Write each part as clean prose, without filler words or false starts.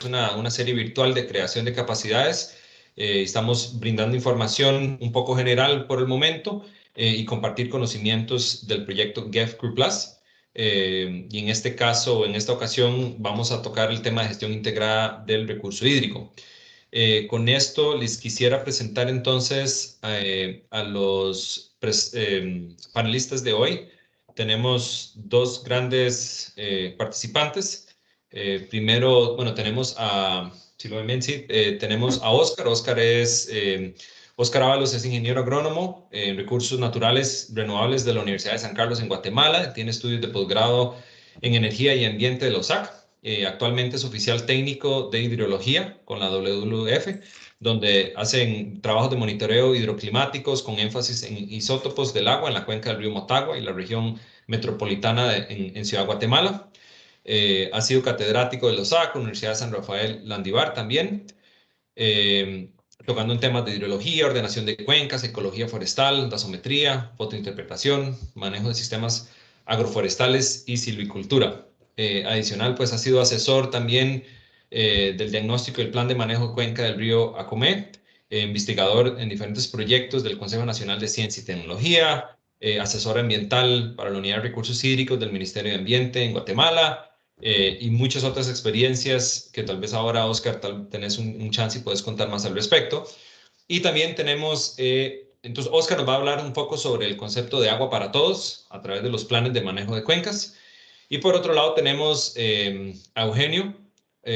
una serie virtual de creación de capacidades. Estamos brindando información un poco general por el momento y compartir conocimientos del proyecto GEF Crew Plus. Y en este caso, en esta ocasión, vamos a tocar el tema de gestión integrada del recurso hídrico. Con esto les quisiera presentar entonces a los panelistas de hoy. Tenemos dos grandes participantes. Primero, bueno, tenemos a, si lo ven bien, sí, tenemos a Óscar. Óscar Ábalos es ingeniero agrónomo en recursos naturales renovables de la Universidad de San Carlos en Guatemala. Tiene estudios de posgrado en energía y ambiente de la USAC. Actualmente es oficial técnico de hidrología con la WWF, donde hacen trabajos de monitoreo hidroclimáticos con énfasis en isótopos del agua en la cuenca del río Motagua y la región metropolitana en Ciudad Guatemala. Ha sido catedrático de la USAC, Universidad de San Rafael Landívar también, eh, tocando en temas de hidrología, ordenación de cuencas, ecología forestal, dasometría, fotointerpretación, manejo de sistemas agroforestales y silvicultura. Adicional, pues ha sido asesor también del diagnóstico y el plan de manejo de cuenca del río Acomé, investigador en diferentes proyectos del Consejo Nacional de Ciencia y Tecnología, asesor ambiental para la Unidad de Recursos Hídricos del Ministerio de Ambiente en Guatemala, y muchas otras experiencias que tal vez ahora, Oscar, tenés un chance y puedes contar más al respecto. Y también tenemos, entonces Oscar nos va a hablar un poco sobre el concepto de agua para todos a través de los planes de manejo de cuencas. Y por otro lado tenemos a Eugenio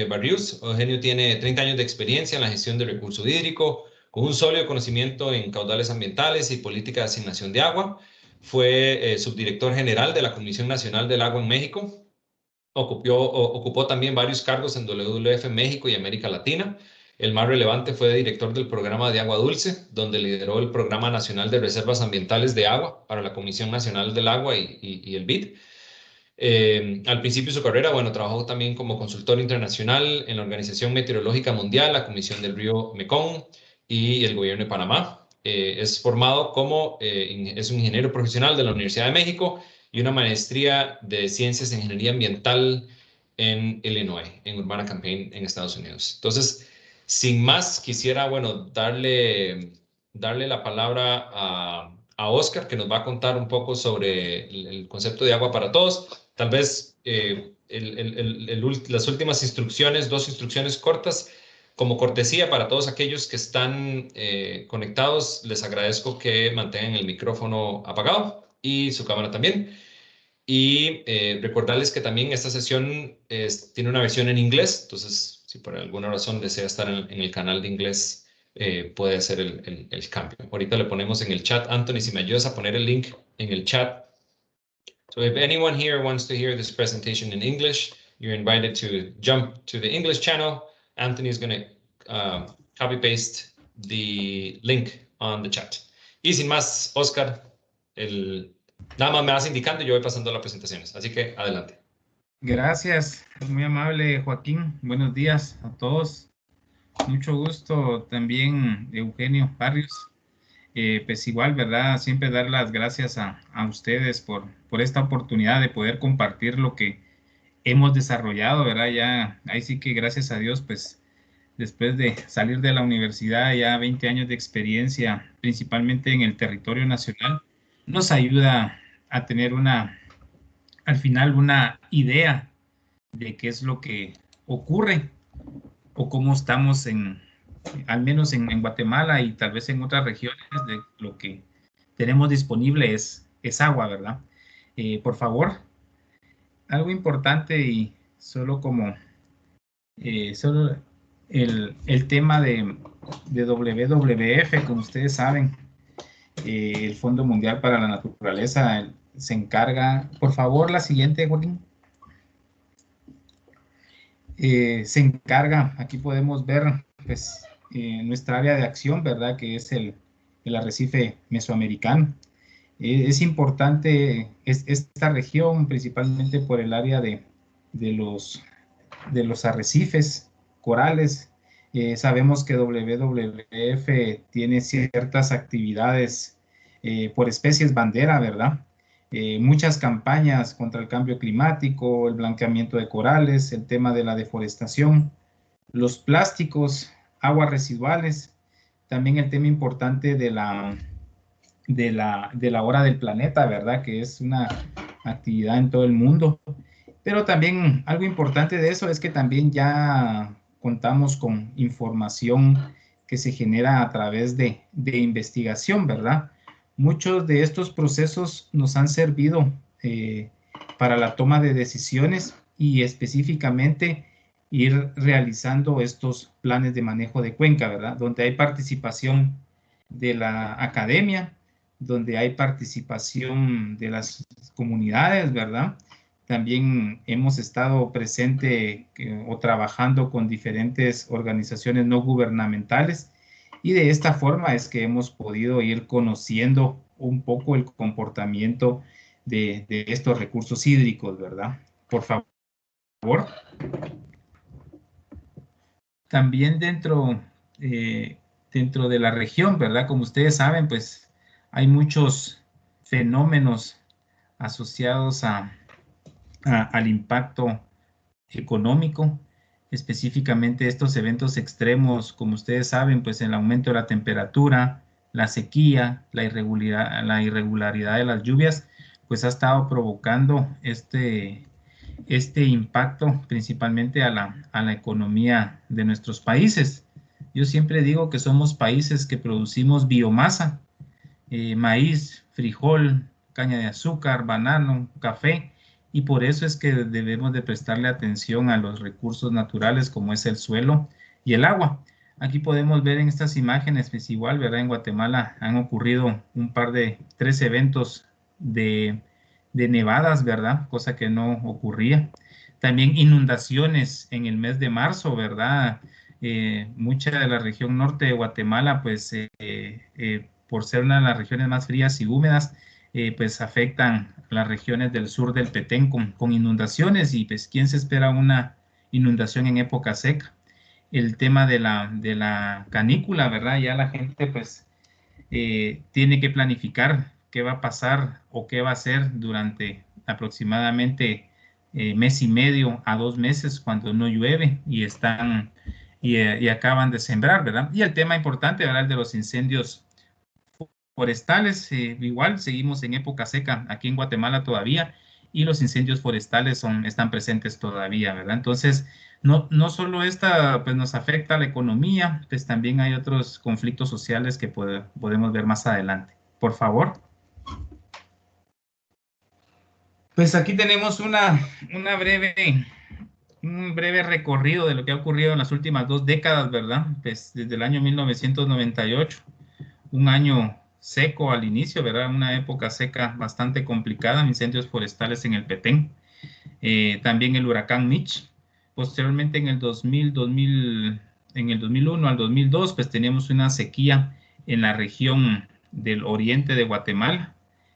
Barrios. Eugenio tiene 30 años de experiencia en la gestión de recurso hídrico, con un sólido conocimiento en caudales ambientales y política de asignación de agua. Fue subdirector general de la Comisión Nacional del Agua en México. Ocupó también varios cargos en WWF México y América Latina. El más relevante fue director del programa de agua dulce, donde lideró el Programa Nacional de Reservas Ambientales de Agua para la Comisión Nacional del Agua y el BID. Al principio de su carrera, bueno, trabajó también como consultor internacional en la Organización Meteorológica Mundial, la Comisión del Río Mekong y el Gobierno de Panamá. Es formado es un ingeniero profesional de la Universidad de México y una maestría de Ciencias en Ingeniería Ambiental en Illinois, en Urbana-Champaign, en Estados Unidos. Entonces, sin más, quisiera, bueno, darle la palabra a Oscar, que nos va a contar un poco sobre el concepto de agua para todos. Tal vez las últimas instrucciones, dos instrucciones cortas, como cortesía para todos aquellos que están conectados, les agradezco que mantengan el micrófono apagado y su cámara también. Y recordarles que también esta sesión tiene una versión en inglés, entonces si por alguna razón desea estar en el canal de inglés, puede hacer el cambio. Ahorita le ponemos en el chat. Anthony, si me ayudas a poner el link en el chat. So if anyone here wants to hear this presentation in English, you're invited to jump to the English channel. Anthony is going to copy paste the link on the chat. Y sin más, Oscar, nada más me vas indicando y yo voy pasando las presentaciones. Así que adelante. Gracias, muy amable Joaquín. Buenos días a todos. Mucho gusto también, Eugenio Barrios. Pues igual, ¿verdad? Siempre dar las gracias a ustedes por esta oportunidad de poder compartir lo que hemos desarrollado, ¿verdad? Ya, ahí sí que gracias a Dios, pues después de salir de la universidad, ya 20 años de experiencia, principalmente en el territorio nacional, nos ayuda a tener al final una idea de qué es lo que ocurre o cómo estamos al menos en Guatemala y tal vez en otras regiones, de lo que tenemos disponible es agua, ¿verdad? Por favor, algo importante y solo como solo el tema de WWF, como ustedes saben, el Fondo Mundial para la Naturaleza se encarga, por favor, la siguiente, Joaquín. Se encarga, aquí podemos ver pues, nuestra área de acción, ¿verdad? Que es el arrecife mesoamericano. Es importante esta región, principalmente por el área de los arrecifes corales. Sabemos que WWF tiene ciertas actividades por especies bandera, ¿verdad? Muchas campañas contra el cambio climático, el blanqueamiento de corales, el tema de la deforestación, los plásticos, aguas residuales, también el tema importante de la hora del planeta, ¿verdad? Que es una actividad en todo el mundo. Pero también algo importante de eso es que también ya contamos con información que se genera a través de investigación, ¿verdad? Muchos de estos procesos nos han servido para la toma de decisiones y específicamente ir realizando estos planes de manejo de cuenca, ¿verdad? Donde hay participación de la academia, donde hay participación de las comunidades, ¿verdad? También hemos estado presente o trabajando con diferentes organizaciones no gubernamentales y de esta forma es que hemos podido ir conociendo un poco el comportamiento de estos recursos hídricos, ¿verdad? Por favor. También dentro de la región, ¿verdad? Como ustedes saben, pues hay muchos fenómenos asociados al impacto económico, específicamente estos eventos extremos, como ustedes saben, pues el aumento de la temperatura, la sequía, la irregularidad de las lluvias, pues ha estado provocando este impacto principalmente a la economía de nuestros países. Yo siempre digo que somos países que producimos biomasa, maíz, frijol, caña de azúcar, banano, café, y por eso es que debemos de prestarle atención a los recursos naturales como es el suelo y el agua. Aquí podemos ver en estas imágenes, pues igual, ¿verdad? En Guatemala han ocurrido tres eventos de nevadas, ¿verdad? Cosa que no ocurría. También inundaciones en el mes de marzo, ¿verdad? Mucha de la región norte de Guatemala, pues por ser una de las regiones más frías y húmedas, pues afectan las regiones del sur del Petén con inundaciones y pues ¿quién se espera una inundación en época seca? El tema de la canícula, ¿verdad? Ya la gente pues tiene que planificar qué va a pasar o qué va a hacer durante aproximadamente mes y medio a 2 meses cuando no llueve y acaban de sembrar, ¿verdad? Y el tema importante, ¿verdad? El de los incendios forestales, igual seguimos en época seca aquí en Guatemala todavía y los incendios forestales están presentes todavía, ¿verdad? Entonces, no solo esta pues nos afecta a la economía, pues también hay otros conflictos sociales que podemos ver más adelante. Por favor. Pues aquí tenemos un breve recorrido de lo que ha ocurrido en las últimas 2 décadas, ¿verdad? Pues desde el año 1998, un año seco al inicio, ¿verdad? Una época seca bastante complicada, incendios forestales en el Petén. También el huracán Mitch. Posteriormente en el 2001 al 2002, pues teníamos una sequía en la región del oriente de Guatemala.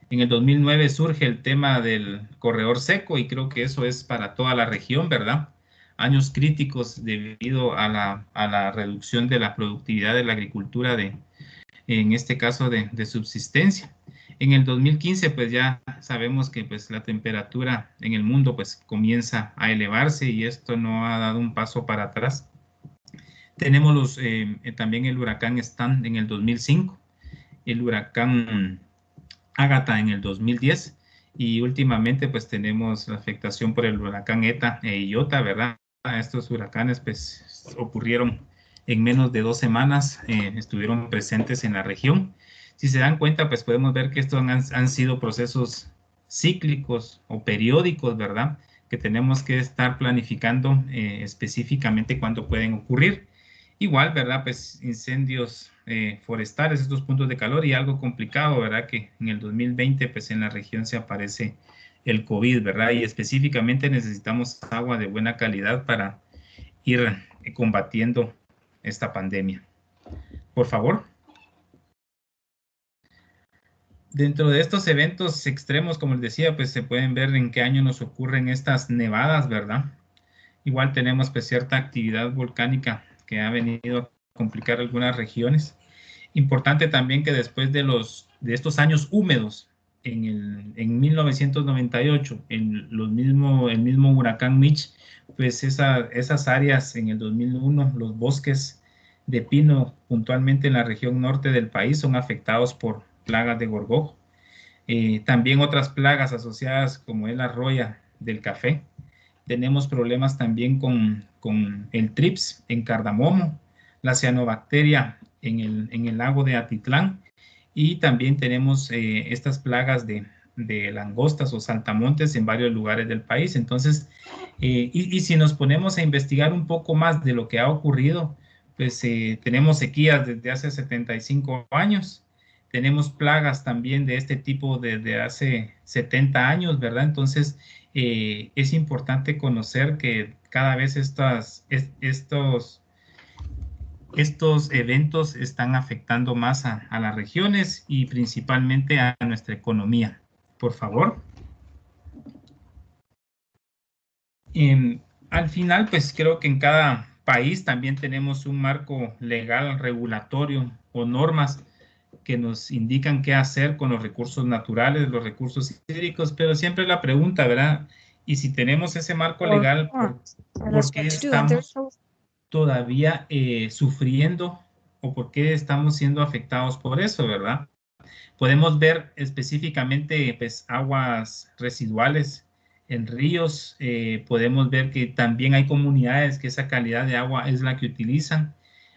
En el 2009 surge el tema del corredor seco y creo que eso es para toda la región, ¿verdad? Años críticos debido a la reducción de la productividad de la agricultura en este caso de subsistencia. En el 2015, pues ya sabemos que pues la temperatura en el mundo pues comienza a elevarse y esto no ha dado un paso para atrás. Tenemos también el huracán Stan en el 2005, el huracán Ágata en el 2010 y últimamente pues tenemos la afectación por el huracán Eta e Iota, ¿verdad? Estos huracanes pues ocurrieron en menos de 2 semanas, estuvieron presentes en la región. Si se dan cuenta, pues podemos ver que estos han sido procesos cíclicos o periódicos, ¿verdad? Que tenemos que estar planificando específicamente cuándo pueden ocurrir. Igual, ¿verdad? Pues incendios forestales, estos puntos de calor y algo complicado, ¿verdad? Que en el 2020, pues en la región se aparece el COVID, ¿verdad? Y específicamente necesitamos agua de buena calidad para ir combatiendo esta pandemia. Por favor. Dentro de estos eventos extremos, como les decía, pues se pueden ver en qué año nos ocurren estas nevadas, ¿verdad? Igual tenemos pues cierta actividad volcánica que ha venido a complicar algunas regiones. Importante también que después de estos años húmedos, en 1998, el mismo huracán Mitch pues esas áreas en el 2001, los bosques de pino puntualmente en la región norte del país son afectados por plagas de gorgojo. También otras plagas asociadas como es la roya del café. Tenemos problemas también con el trips en cardamomo, la cianobacteria en el lago de Atitlán, y también tenemos estas plagas de langostas o saltamontes en varios lugares del país. Entonces, y si nos ponemos a investigar un poco más de lo que ha ocurrido, pues tenemos sequías desde hace 75 años, tenemos plagas también de este tipo desde hace 70 años, ¿verdad? Entonces, es importante conocer que cada vez estos eventos están afectando más a las regiones y principalmente a nuestra economía. Por favor. Al final, pues creo que en cada país también tenemos un marco legal, regulatorio o normas que nos indican qué hacer con los recursos naturales, los recursos hídricos, pero siempre la pregunta, ¿verdad? Y si tenemos ese marco legal, ¿por qué estamos todavía sufriendo o por qué estamos siendo afectados por eso, ¿verdad? Podemos ver específicamente pues, aguas residuales en ríos. Podemos ver que también hay comunidades que esa calidad de agua es la que utilizan.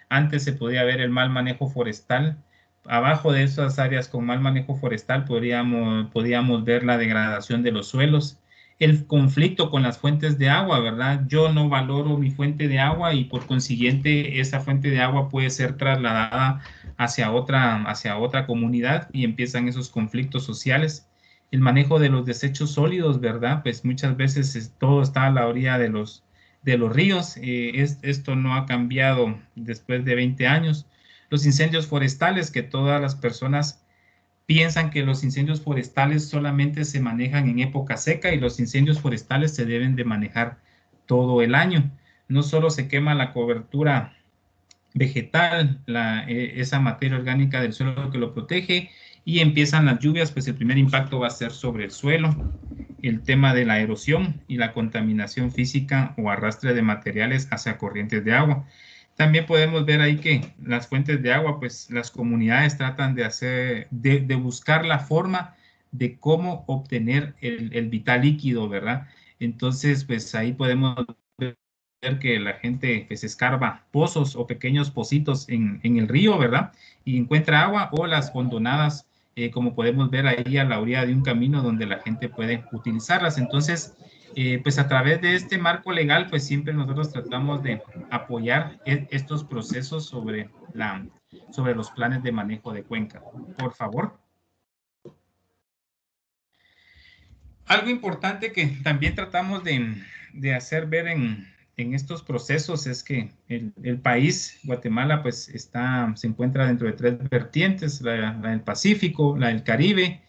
Antes se podía ver el mal manejo forestal. Abajo de esas áreas con mal manejo forestal podíamos ver la degradación de los suelos, el conflicto con las fuentes de agua, ¿verdad? Yo no valoro mi fuente de agua y por consiguiente esa fuente de agua puede ser trasladada hacia otra comunidad y empiezan esos conflictos sociales. El manejo de los desechos sólidos, ¿verdad? Pues muchas veces todo está a la orilla de los ríos. Esto no ha cambiado después de 20 años. Los incendios forestales, que todas las personas piensan que los incendios forestales solamente se manejan en época seca y los incendios forestales se deben de manejar todo el año. No solo se quema la cobertura vegetal, esa materia orgánica del suelo que lo protege, y empiezan las lluvias, pues el primer impacto va a ser sobre el suelo, el tema de la erosión y la contaminación física o arrastre de materiales hacia corrientes de agua. También podemos ver ahí que las fuentes de agua, pues las comunidades tratan de buscar la forma de cómo obtener el vital líquido, ¿verdad? Entonces, pues ahí podemos ver que la gente pues escarba pozos o pequeños pocitos en el río, ¿verdad? Y encuentra agua, o las hondonadas, como podemos ver ahí a la orilla de un camino donde la gente puede utilizarlas. Entonces, pues a través de este marco legal, pues siempre nosotros tratamos de apoyar estos procesos sobre los planes de manejo de cuenca. Por favor. Algo importante que también tratamos de hacer ver en estos procesos es que el país, Guatemala, pues se encuentra dentro de 3 vertientes, la del Pacífico, la del Caribe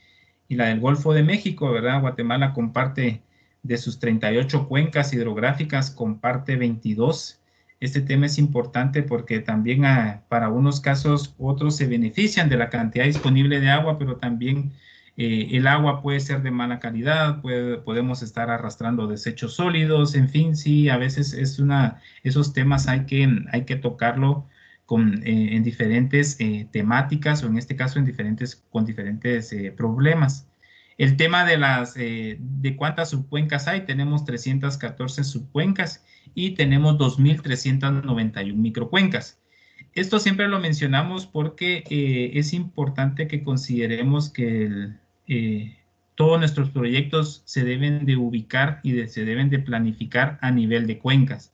y la del Golfo de México, ¿verdad? Guatemala comparte de sus 38 cuencas hidrográficas, comparte 22. Este tema es importante porque también para unos casos otros se benefician de la cantidad disponible de agua, pero también el agua puede ser de mala calidad, podemos estar arrastrando desechos sólidos, en fin, sí, a veces esos temas hay que tocarlo en diferentes temáticas, o en este caso con diferentes problemas. El tema de cuántas subcuencas hay, tenemos 314 subcuencas y tenemos 2.391 microcuencas. Esto siempre lo mencionamos porque es importante que consideremos que todos nuestros proyectos se deben de ubicar y se deben de planificar a nivel de cuencas.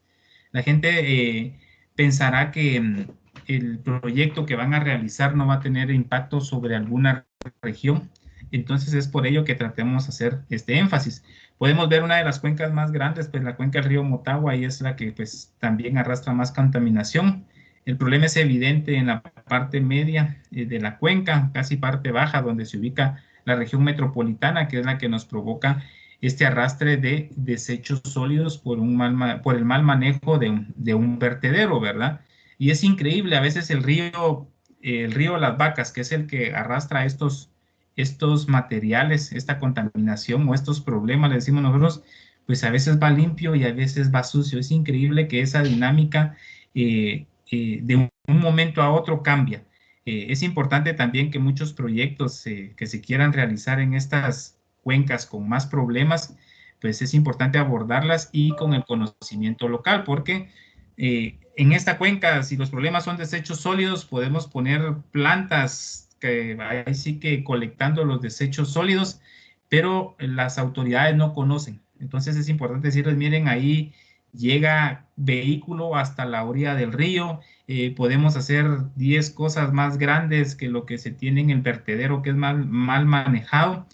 La gente pensará que el proyecto que van a realizar no va a tener impacto sobre alguna región. Entonces es por ello que tratemos de hacer este énfasis. Podemos ver una de las cuencas más grandes, pues la cuenca del río Motagua, y es la que pues también arrastra más contaminación. El problema es evidente en la parte media de la cuenca, casi parte baja, donde se ubica la región metropolitana, que es la que nos provoca este arrastre de desechos sólidos por el mal manejo de un vertedero, ¿verdad? Y es increíble, a veces el río Las Vacas, que es el que arrastra estos materiales, esta contaminación o estos problemas, le decimos nosotros, pues a veces va limpio y a veces va sucio. Es increíble que esa dinámica de un momento a otro cambia. Es importante también que muchos proyectos que se quieran realizar en estas cuencas con más problemas, pues es importante abordarlas y con el conocimiento local, porque en esta cuenca, si los problemas son desechos sólidos, podemos poner plantas que ahí sí que colectando los desechos sólidos, pero las autoridades no conocen. Entonces es importante decirles, miren, ahí llega vehículo hasta la orilla del río, podemos hacer 10 cosas más grandes que lo que se tiene en el vertedero, que es mal manejado.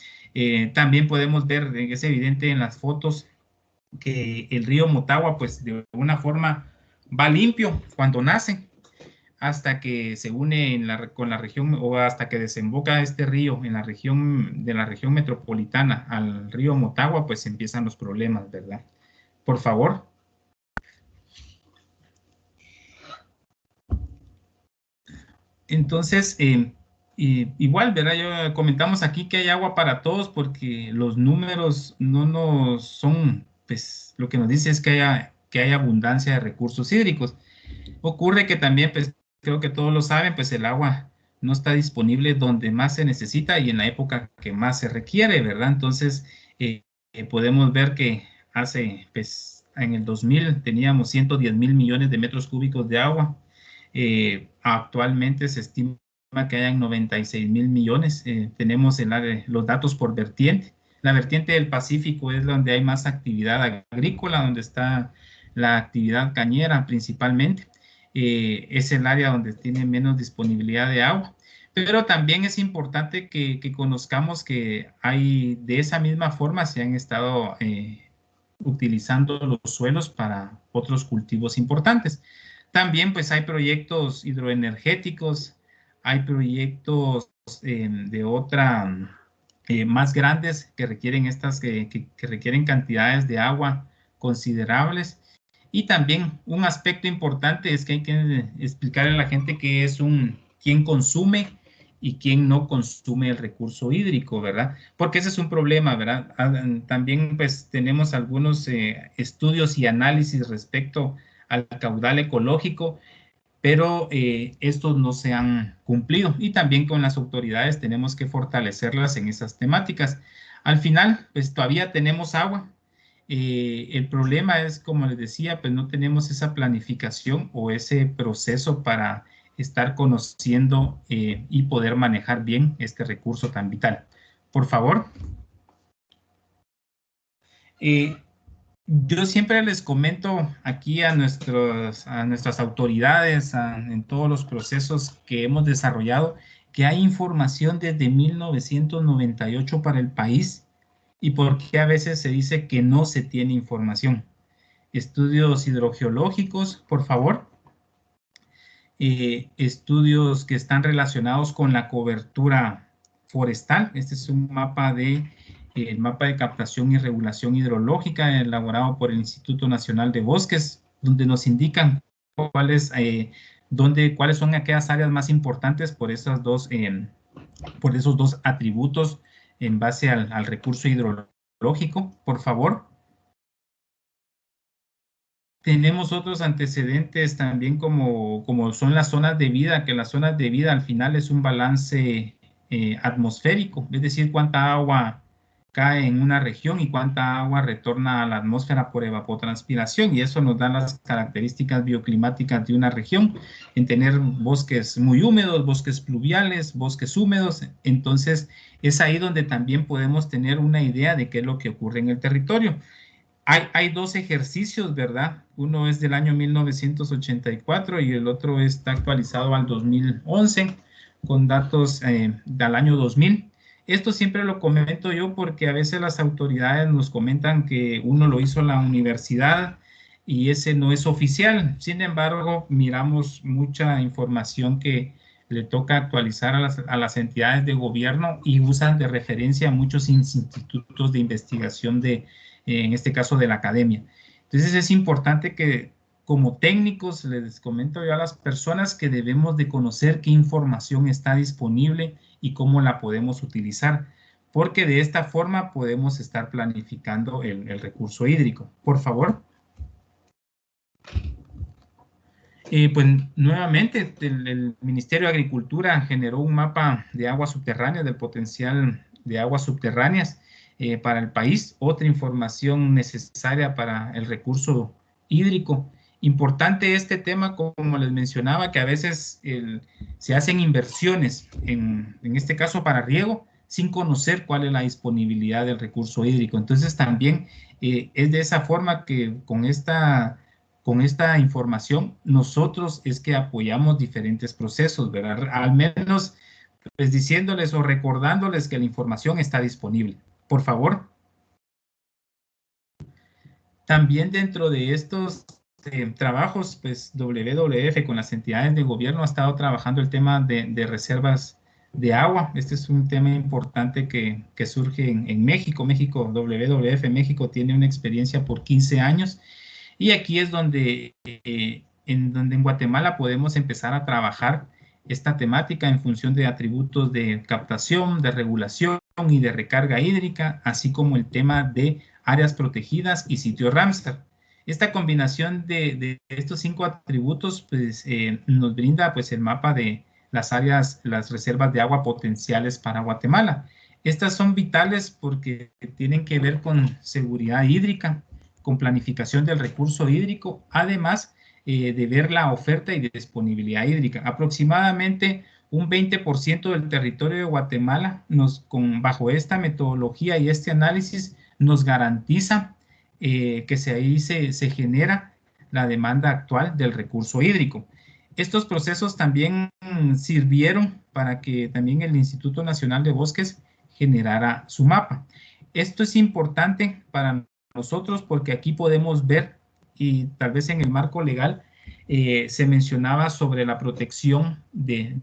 También podemos ver, es evidente en las fotos, que el río Motagua, pues de alguna forma va limpio cuando nace, hasta que se une con la región o hasta que desemboca este río en la región de la región metropolitana al río Motagua, pues empiezan los problemas, ¿verdad? Por favor. Entonces, igual, ¿verdad? Yo comentamos aquí que hay agua para todos porque los números no nos son, pues lo que nos dice es que hay abundancia de recursos hídricos. Ocurre que también, pues creo que todos lo saben, pues el agua no está disponible donde más se necesita y en la época que más se requiere, ¿verdad? Entonces, podemos ver que pues en el 2000 teníamos 110 mil millones de metros cúbicos de agua. Actualmente se estima que hayan 96 mil millones. Tenemos los datos por vertiente. La vertiente del Pacífico es donde hay más actividad agrícola, donde está la actividad cañera principalmente. Es el área donde tiene menos disponibilidad de agua. Pero también es importante que conozcamos que hay, de esa misma forma, se han estado utilizando los suelos para otros cultivos importantes. También pues hay proyectos hidroenergéticos, hay proyectos de otra más grandes que requieren que requieren cantidades de agua considerables. Y también un aspecto importante es que hay que explicarle a la gente qué es quién consume y quién no consume el recurso hídrico, ¿verdad? Porque ese es un problema, ¿verdad? También pues tenemos algunos estudios y análisis respecto al caudal ecológico, pero estos no se han cumplido y también con las autoridades tenemos que fortalecerlas en esas temáticas. Al final, pues todavía tenemos agua. El problema es, como les decía, pues no tenemos esa planificación o ese proceso para estar conociendo y poder manejar bien este recurso tan vital. Por favor. Yo siempre les comento aquí a nuestras autoridades, en todos los procesos que hemos desarrollado, que hay información desde 1998 para el país y por qué a veces se dice que no se tiene información. Estudios hidrogeológicos, por favor. Estudios que están relacionados con la cobertura forestal. Este es un mapa el mapa de captación y regulación hidrológica elaborado por el Instituto Nacional de Bosques, donde nos indican cuáles son aquellas áreas más importantes por esos dos atributos en base al recurso hidrológico. Por favor. Tenemos otros antecedentes también como son las zonas de vida, que las zonas de vida al final es un balance atmosférico, es decir, cuánta agua cae en una región y cuánta agua retorna a la atmósfera por evapotranspiración, y eso nos da las características bioclimáticas de una región, en tener bosques muy húmedos, bosques pluviales, bosques húmedos. Entonces es ahí donde también podemos tener una idea de qué es lo que ocurre en el territorio. Hay dos ejercicios, ¿verdad? Uno es del año 1984 y el otro está actualizado al 2011 con datos del año 2000. Esto siempre lo comento yo porque a veces las autoridades nos comentan que uno lo hizo en la universidad y ese no es oficial. Sin embargo, miramos mucha información que le toca actualizar a las entidades de gobierno y usan de referencia a muchos institutos de investigación en este caso de la academia. Entonces es importante que como técnicos les comento yo a las personas que debemos de conocer qué información está disponible y cómo la podemos utilizar, porque de esta forma podemos estar planificando el recurso hídrico. Por favor. Pues nuevamente el Ministerio de Agricultura generó un mapa de aguas subterráneas, del potencial de aguas subterráneas para el país. Otra información necesaria para el recurso hídrico. Importante este tema, como les mencionaba, que a veces se hacen inversiones, en este caso para riego, sin conocer cuál es la disponibilidad del recurso hídrico. Entonces también es de esa forma que con esta información, nosotros es que apoyamos diferentes procesos, ¿verdad? Al menos, pues diciéndoles o recordándoles que la información está disponible. Por favor. También dentro de estos trabajos, pues WWF con las entidades de gobierno ha estado trabajando el tema de reservas de agua. Este es un tema importante que surge en México. WWF México tiene una experiencia por 15 años. Y aquí es donde en Guatemala podemos empezar a trabajar esta temática en función de atributos de captación, de regulación y de recarga hídrica, así como el tema de áreas protegidas y sitio Ramsar. Esta combinación de estos 5 atributos pues, nos brinda pues, el mapa de las áreas, las reservas de agua potenciales para Guatemala. Estas son vitales porque tienen que ver con seguridad hídrica, con planificación del recurso hídrico, además de ver la oferta y disponibilidad hídrica. Aproximadamente un 20% del territorio de Guatemala, bajo esta metodología y este análisis, nos garantiza que ahí se genera la demanda actual del recurso hídrico. Estos procesos también sirvieron para que también el Instituto Nacional de Bosques generara su mapa. Esto es importante para nosotros porque aquí podemos ver, y tal vez en el marco legal se mencionaba sobre la protección de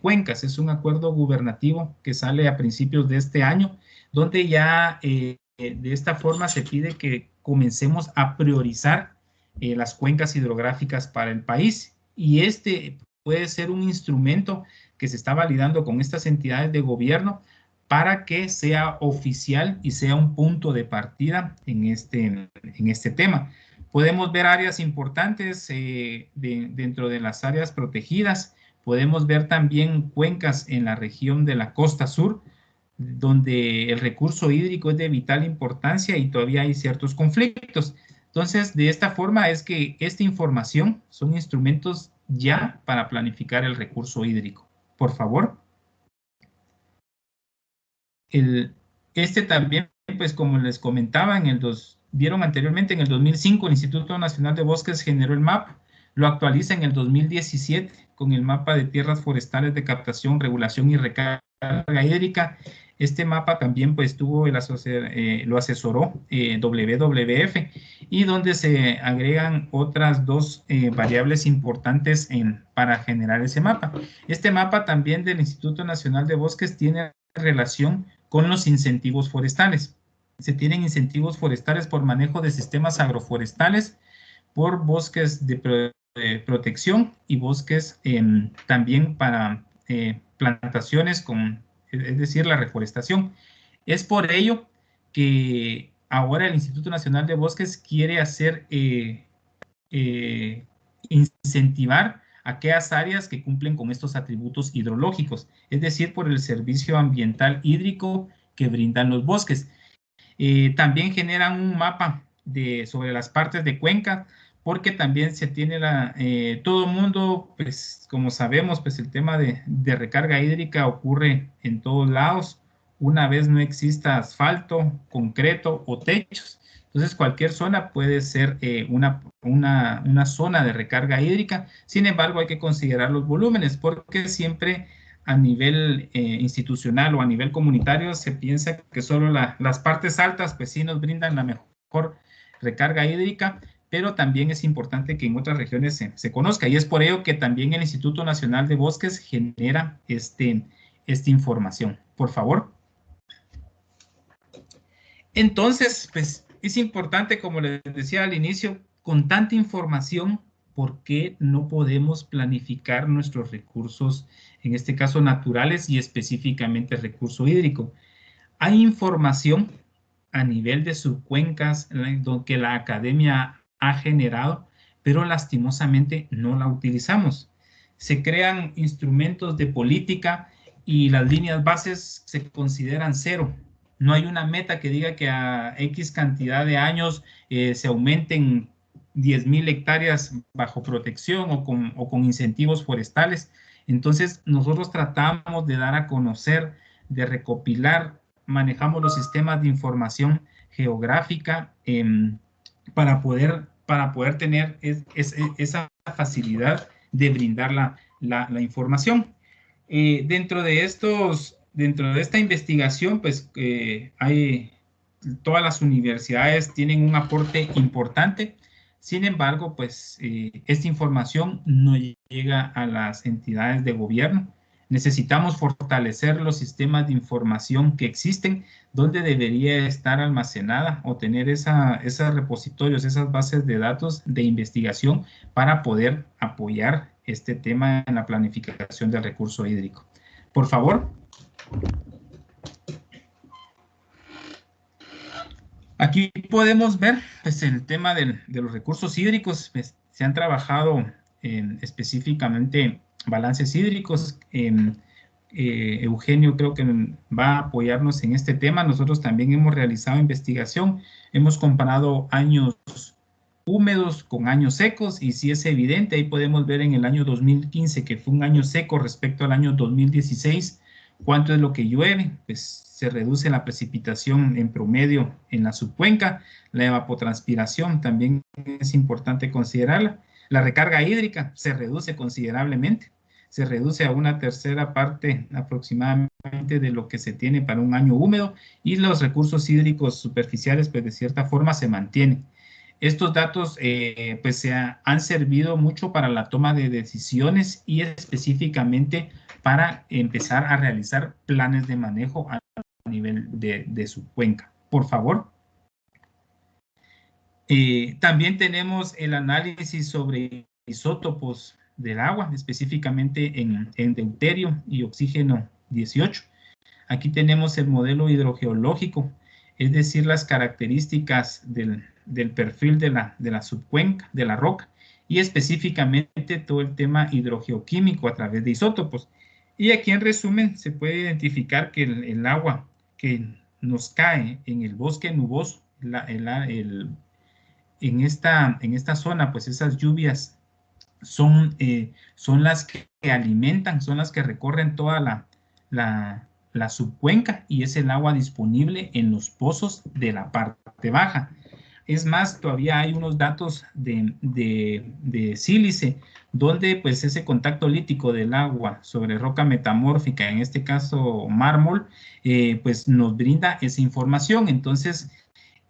cuencas. Es un acuerdo gubernativo que sale a principios de este año, donde ya de esta forma se pide que comencemos a priorizar las cuencas hidrográficas para el país. Y este puede ser un instrumento que se está validando con estas entidades de gobierno para que sea oficial y sea un punto de partida en este tema. Podemos ver áreas importantes dentro de las áreas protegidas. Podemos ver también cuencas en la región de la costa sur, donde el recurso hídrico es de vital importancia y todavía hay ciertos conflictos. Entonces, de esta forma es que esta información son instrumentos ya para planificar el recurso hídrico. Por favor. Este también, pues como les comentaba, vieron anteriormente, en el 2005 el Instituto Nacional de Bosques generó el mapa, lo actualiza en el 2017 con el mapa de tierras forestales de captación, regulación y recarga hídrica. Este mapa también pues lo asesoró WWF y donde se agregan otras 2 variables importantes para generar ese mapa. Este mapa también del Instituto Nacional de Bosques tiene relación con los incentivos forestales. Se tienen incentivos forestales por manejo de sistemas agroforestales, por bosques de protección y bosques también para plantaciones, es decir, la reforestación. Es por ello que ahora el Instituto Nacional de Bosques quiere incentivar aquellas áreas que cumplen con estos atributos hidrológicos, es decir, por el servicio ambiental hídrico que brindan los bosques. También generan un mapa sobre las partes de cuenca, porque también se tiene todo el mundo, pues como sabemos, pues el tema de recarga hídrica ocurre en todos lados, una vez no exista asfalto, concreto o techos. Entonces, cualquier zona puede ser una zona de recarga hídrica. Sin embargo, hay que considerar los volúmenes porque siempre a nivel institucional o a nivel comunitario se piensa que solo las partes altas pues sí nos brindan la mejor recarga hídrica, pero también es importante que en otras regiones se conozca. Y es por ello que también el Instituto Nacional de Bosques genera esta información. Por favor. Entonces, pues es importante, como les decía al inicio, con tanta información, ¿por qué no podemos planificar nuestros recursos, en este caso naturales y específicamente el recurso hídrico? Hay información a nivel de subcuencas que la academia ha generado, pero lastimosamente no la utilizamos. Se crean instrumentos de política y las líneas bases se consideran cero. No hay una meta que diga que a X cantidad de años se aumenten 10,000 hectáreas bajo protección o con incentivos forestales. Entonces, nosotros tratamos de dar a conocer, de recopilar, manejamos los sistemas de información geográfica para poder tener esa facilidad de brindar la información. Dentro de esta investigación, pues todas las universidades tienen un aporte importante. Sin embargo, pues esta información no llega a las entidades de gobierno. Necesitamos fortalecer los sistemas de información que existen, donde debería estar almacenada o tener esos repositorios, esas bases de datos de investigación para poder apoyar este tema en la planificación del recurso hídrico. Por favor. Aquí podemos ver pues, el tema de los recursos hídricos. Pues, se han trabajado específicamente balances hídricos. Eugenio creo que va a apoyarnos en este tema. Nosotros también hemos realizado investigación. Hemos comparado años húmedos con años secos y sí es evidente, ahí podemos ver en el año 2015 que fue un año seco respecto al año 2016, cuánto es lo que llueve, pues se reduce la precipitación en promedio en la subcuenca, la evapotranspiración también es importante considerarla, la recarga hídrica se reduce considerablemente, se reduce a una tercera parte aproximadamente de lo que se tiene para un año húmedo y los recursos hídricos superficiales pues de cierta forma se mantienen. Estos datos pues han servido mucho para la toma de decisiones y específicamente para empezar a realizar planes de manejo a nivel de su cuenca. Por favor. También tenemos el análisis sobre isótopos del agua, específicamente en deuterio y oxígeno 18. Aquí tenemos el modelo hidrogeológico, es decir, las características del perfil de la subcuenca, de la roca, y específicamente todo el tema hidrogeoquímico a través de isótopos. Y aquí en resumen se puede identificar que el agua que nos cae en el bosque nuboso, en esta zona, pues esas lluvias son las que alimentan, son las que recorren toda la subcuenca y es el agua disponible en los pozos de la parte baja. Es más, todavía hay unos datos de sílice, donde pues ese contacto lítico del agua sobre roca metamórfica, en este caso mármol, pues nos brinda esa información. Entonces,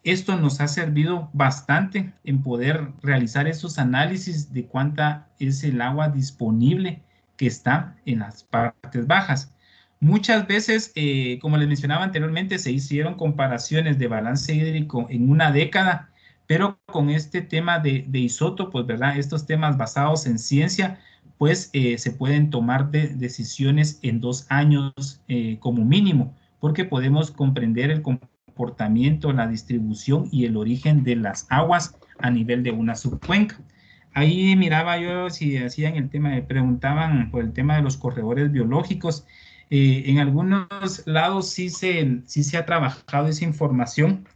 esto nos ha servido bastante en poder realizar esos análisis de cuánta es el agua disponible que está en las partes bajas. Muchas veces, como les mencionaba anteriormente, se hicieron comparaciones de balance hídrico en una década, pero con este tema de isótopos, ¿verdad? Estos temas basados en ciencia, pues se pueden tomar decisiones en 2 años como mínimo, porque podemos comprender el comportamiento, la distribución y el origen de las aguas a nivel de una subcuenca. Ahí miraba yo si hacían el tema, me preguntaban por el tema de los corredores biológicos. En algunos lados sí se ha trabajado esa información.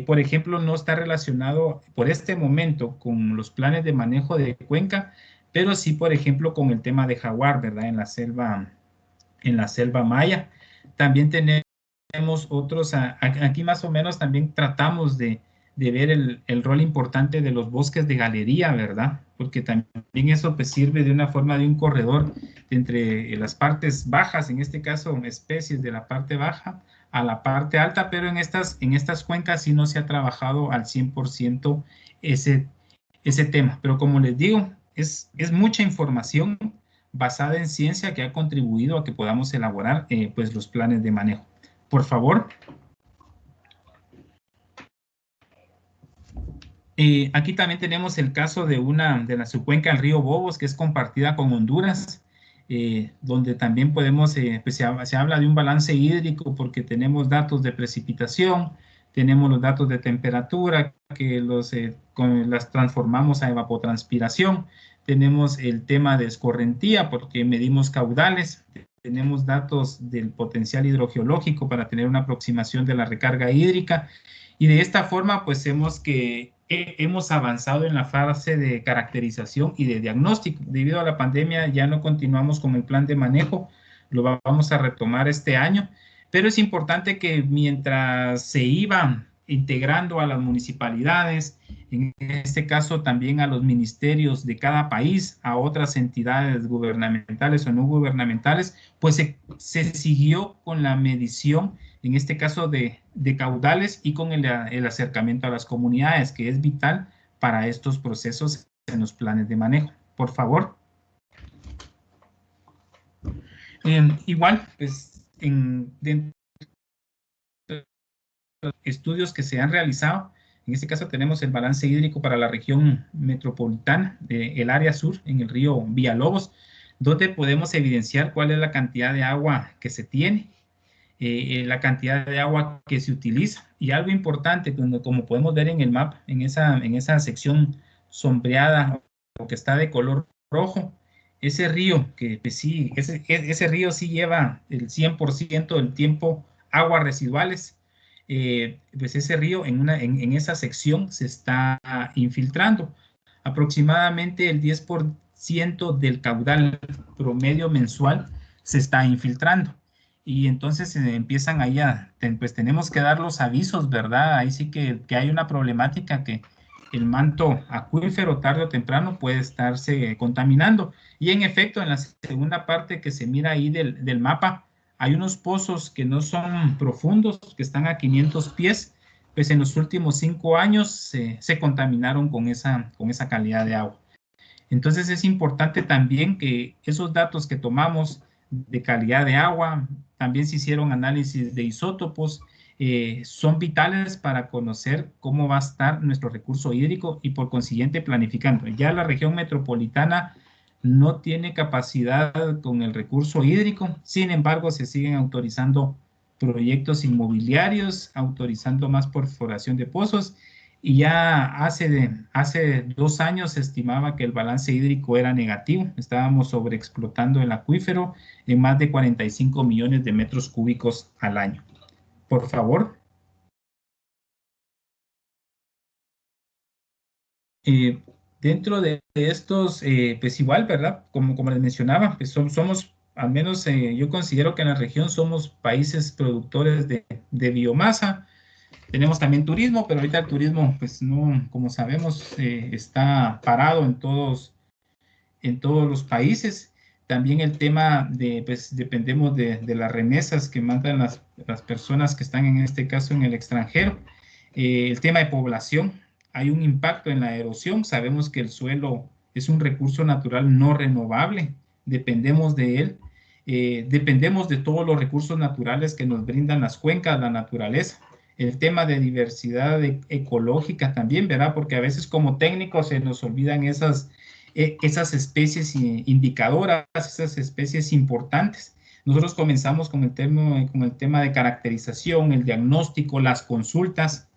Por ejemplo, no está relacionado por este momento con los planes de manejo de cuenca, pero sí, por ejemplo, con el tema de jaguar, ¿verdad? En la selva maya. También tenemos otros, aquí más o menos también tratamos de ver el rol importante de los bosques de galería, ¿verdad? Porque también eso pues sirve de una forma de un corredor entre las partes bajas, en este caso especies de la parte baja a la parte alta, pero en estas cuencas sí no se ha trabajado al 100% ese tema. Pero como les digo, es mucha información basada en ciencia que ha contribuido a que podamos elaborar pues los planes de manejo. Por favor. Aquí también tenemos el caso de la subcuenca del río Bobos, que es compartida con Honduras. donde también podemos, pues se habla de un balance hídrico porque tenemos datos de precipitación, tenemos los datos de temperatura que las transformamos a evapotranspiración, tenemos el tema de escorrentía porque medimos caudales, tenemos datos del potencial hidrogeológico para tener una aproximación de la recarga hídrica, y de esta forma pues hemos avanzado en la fase de caracterización y de diagnóstico. Debido a la pandemia ya no continuamos con el plan de manejo, lo vamos a retomar este año, pero es importante que mientras se iban integrando a las municipalidades, en este caso también a los ministerios de cada país, a otras entidades gubernamentales o no gubernamentales, pues se siguió con la medición, en este caso de caudales, y con el acercamiento a las comunidades, que es vital para estos procesos en los planes de manejo. Por favor. Igual, pues, dentro de los estudios que se han realizado, en este caso tenemos el balance hídrico para la región metropolitana, el área sur, en el río Villalobos, donde podemos evidenciar cuál es la cantidad de agua que se tiene, la cantidad de agua que se utiliza. Y algo importante, como podemos ver en el mapa, en esa sección sombreada o que está de color rojo, ese río, que pues sí, ese río sí lleva el 100% del tiempo aguas residuales, pues ese río en esa sección se está infiltrando. Aproximadamente el 10% del caudal promedio mensual se está infiltrando. Y entonces empiezan ahí pues tenemos que dar los avisos, ¿verdad? Ahí sí que hay una problemática que el manto acuífero tarde o temprano puede estarse contaminando. Y en efecto, en la segunda parte que se mira ahí del mapa, hay unos pozos que no son profundos, que están a 500 pies, pues en los últimos 5 años se contaminaron con esa calidad de agua. Entonces es importante también que esos datos que tomamos de calidad de agua, también se hicieron análisis de isótopos, son vitales para conocer cómo va a estar nuestro recurso hídrico y por consiguiente planificando. Ya la región metropolitana no tiene capacidad con el recurso hídrico, sin embargo se siguen autorizando proyectos inmobiliarios, autorizando más perforación de pozos, y ya hace 2 años se estimaba que el balance hídrico era negativo, estábamos sobreexplotando el acuífero en más de 45 millones de metros cúbicos al año. Por favor. Dentro de estos, pues igual, ¿verdad? Como les mencionaba, pues somos, al menos yo considero que en la región somos países productores de biomasa. Tenemos también turismo, pero ahorita el turismo, pues no, como sabemos, está parado en todos los países. También el tema de, pues dependemos de las remesas que mandan las personas que están en este caso en el extranjero. El tema de población, hay un impacto en la erosión. Sabemos que el suelo es un recurso natural no renovable, dependemos de él. Dependemos de todos los recursos naturales que nos brindan las cuencas, la naturaleza. El tema de diversidad ecológica también, ¿verdad? Porque a veces como técnicos se nos olvidan esas especies indicadoras, esas especies importantes. Nosotros comenzamos con el tema de caracterización, el diagnóstico, las consultas,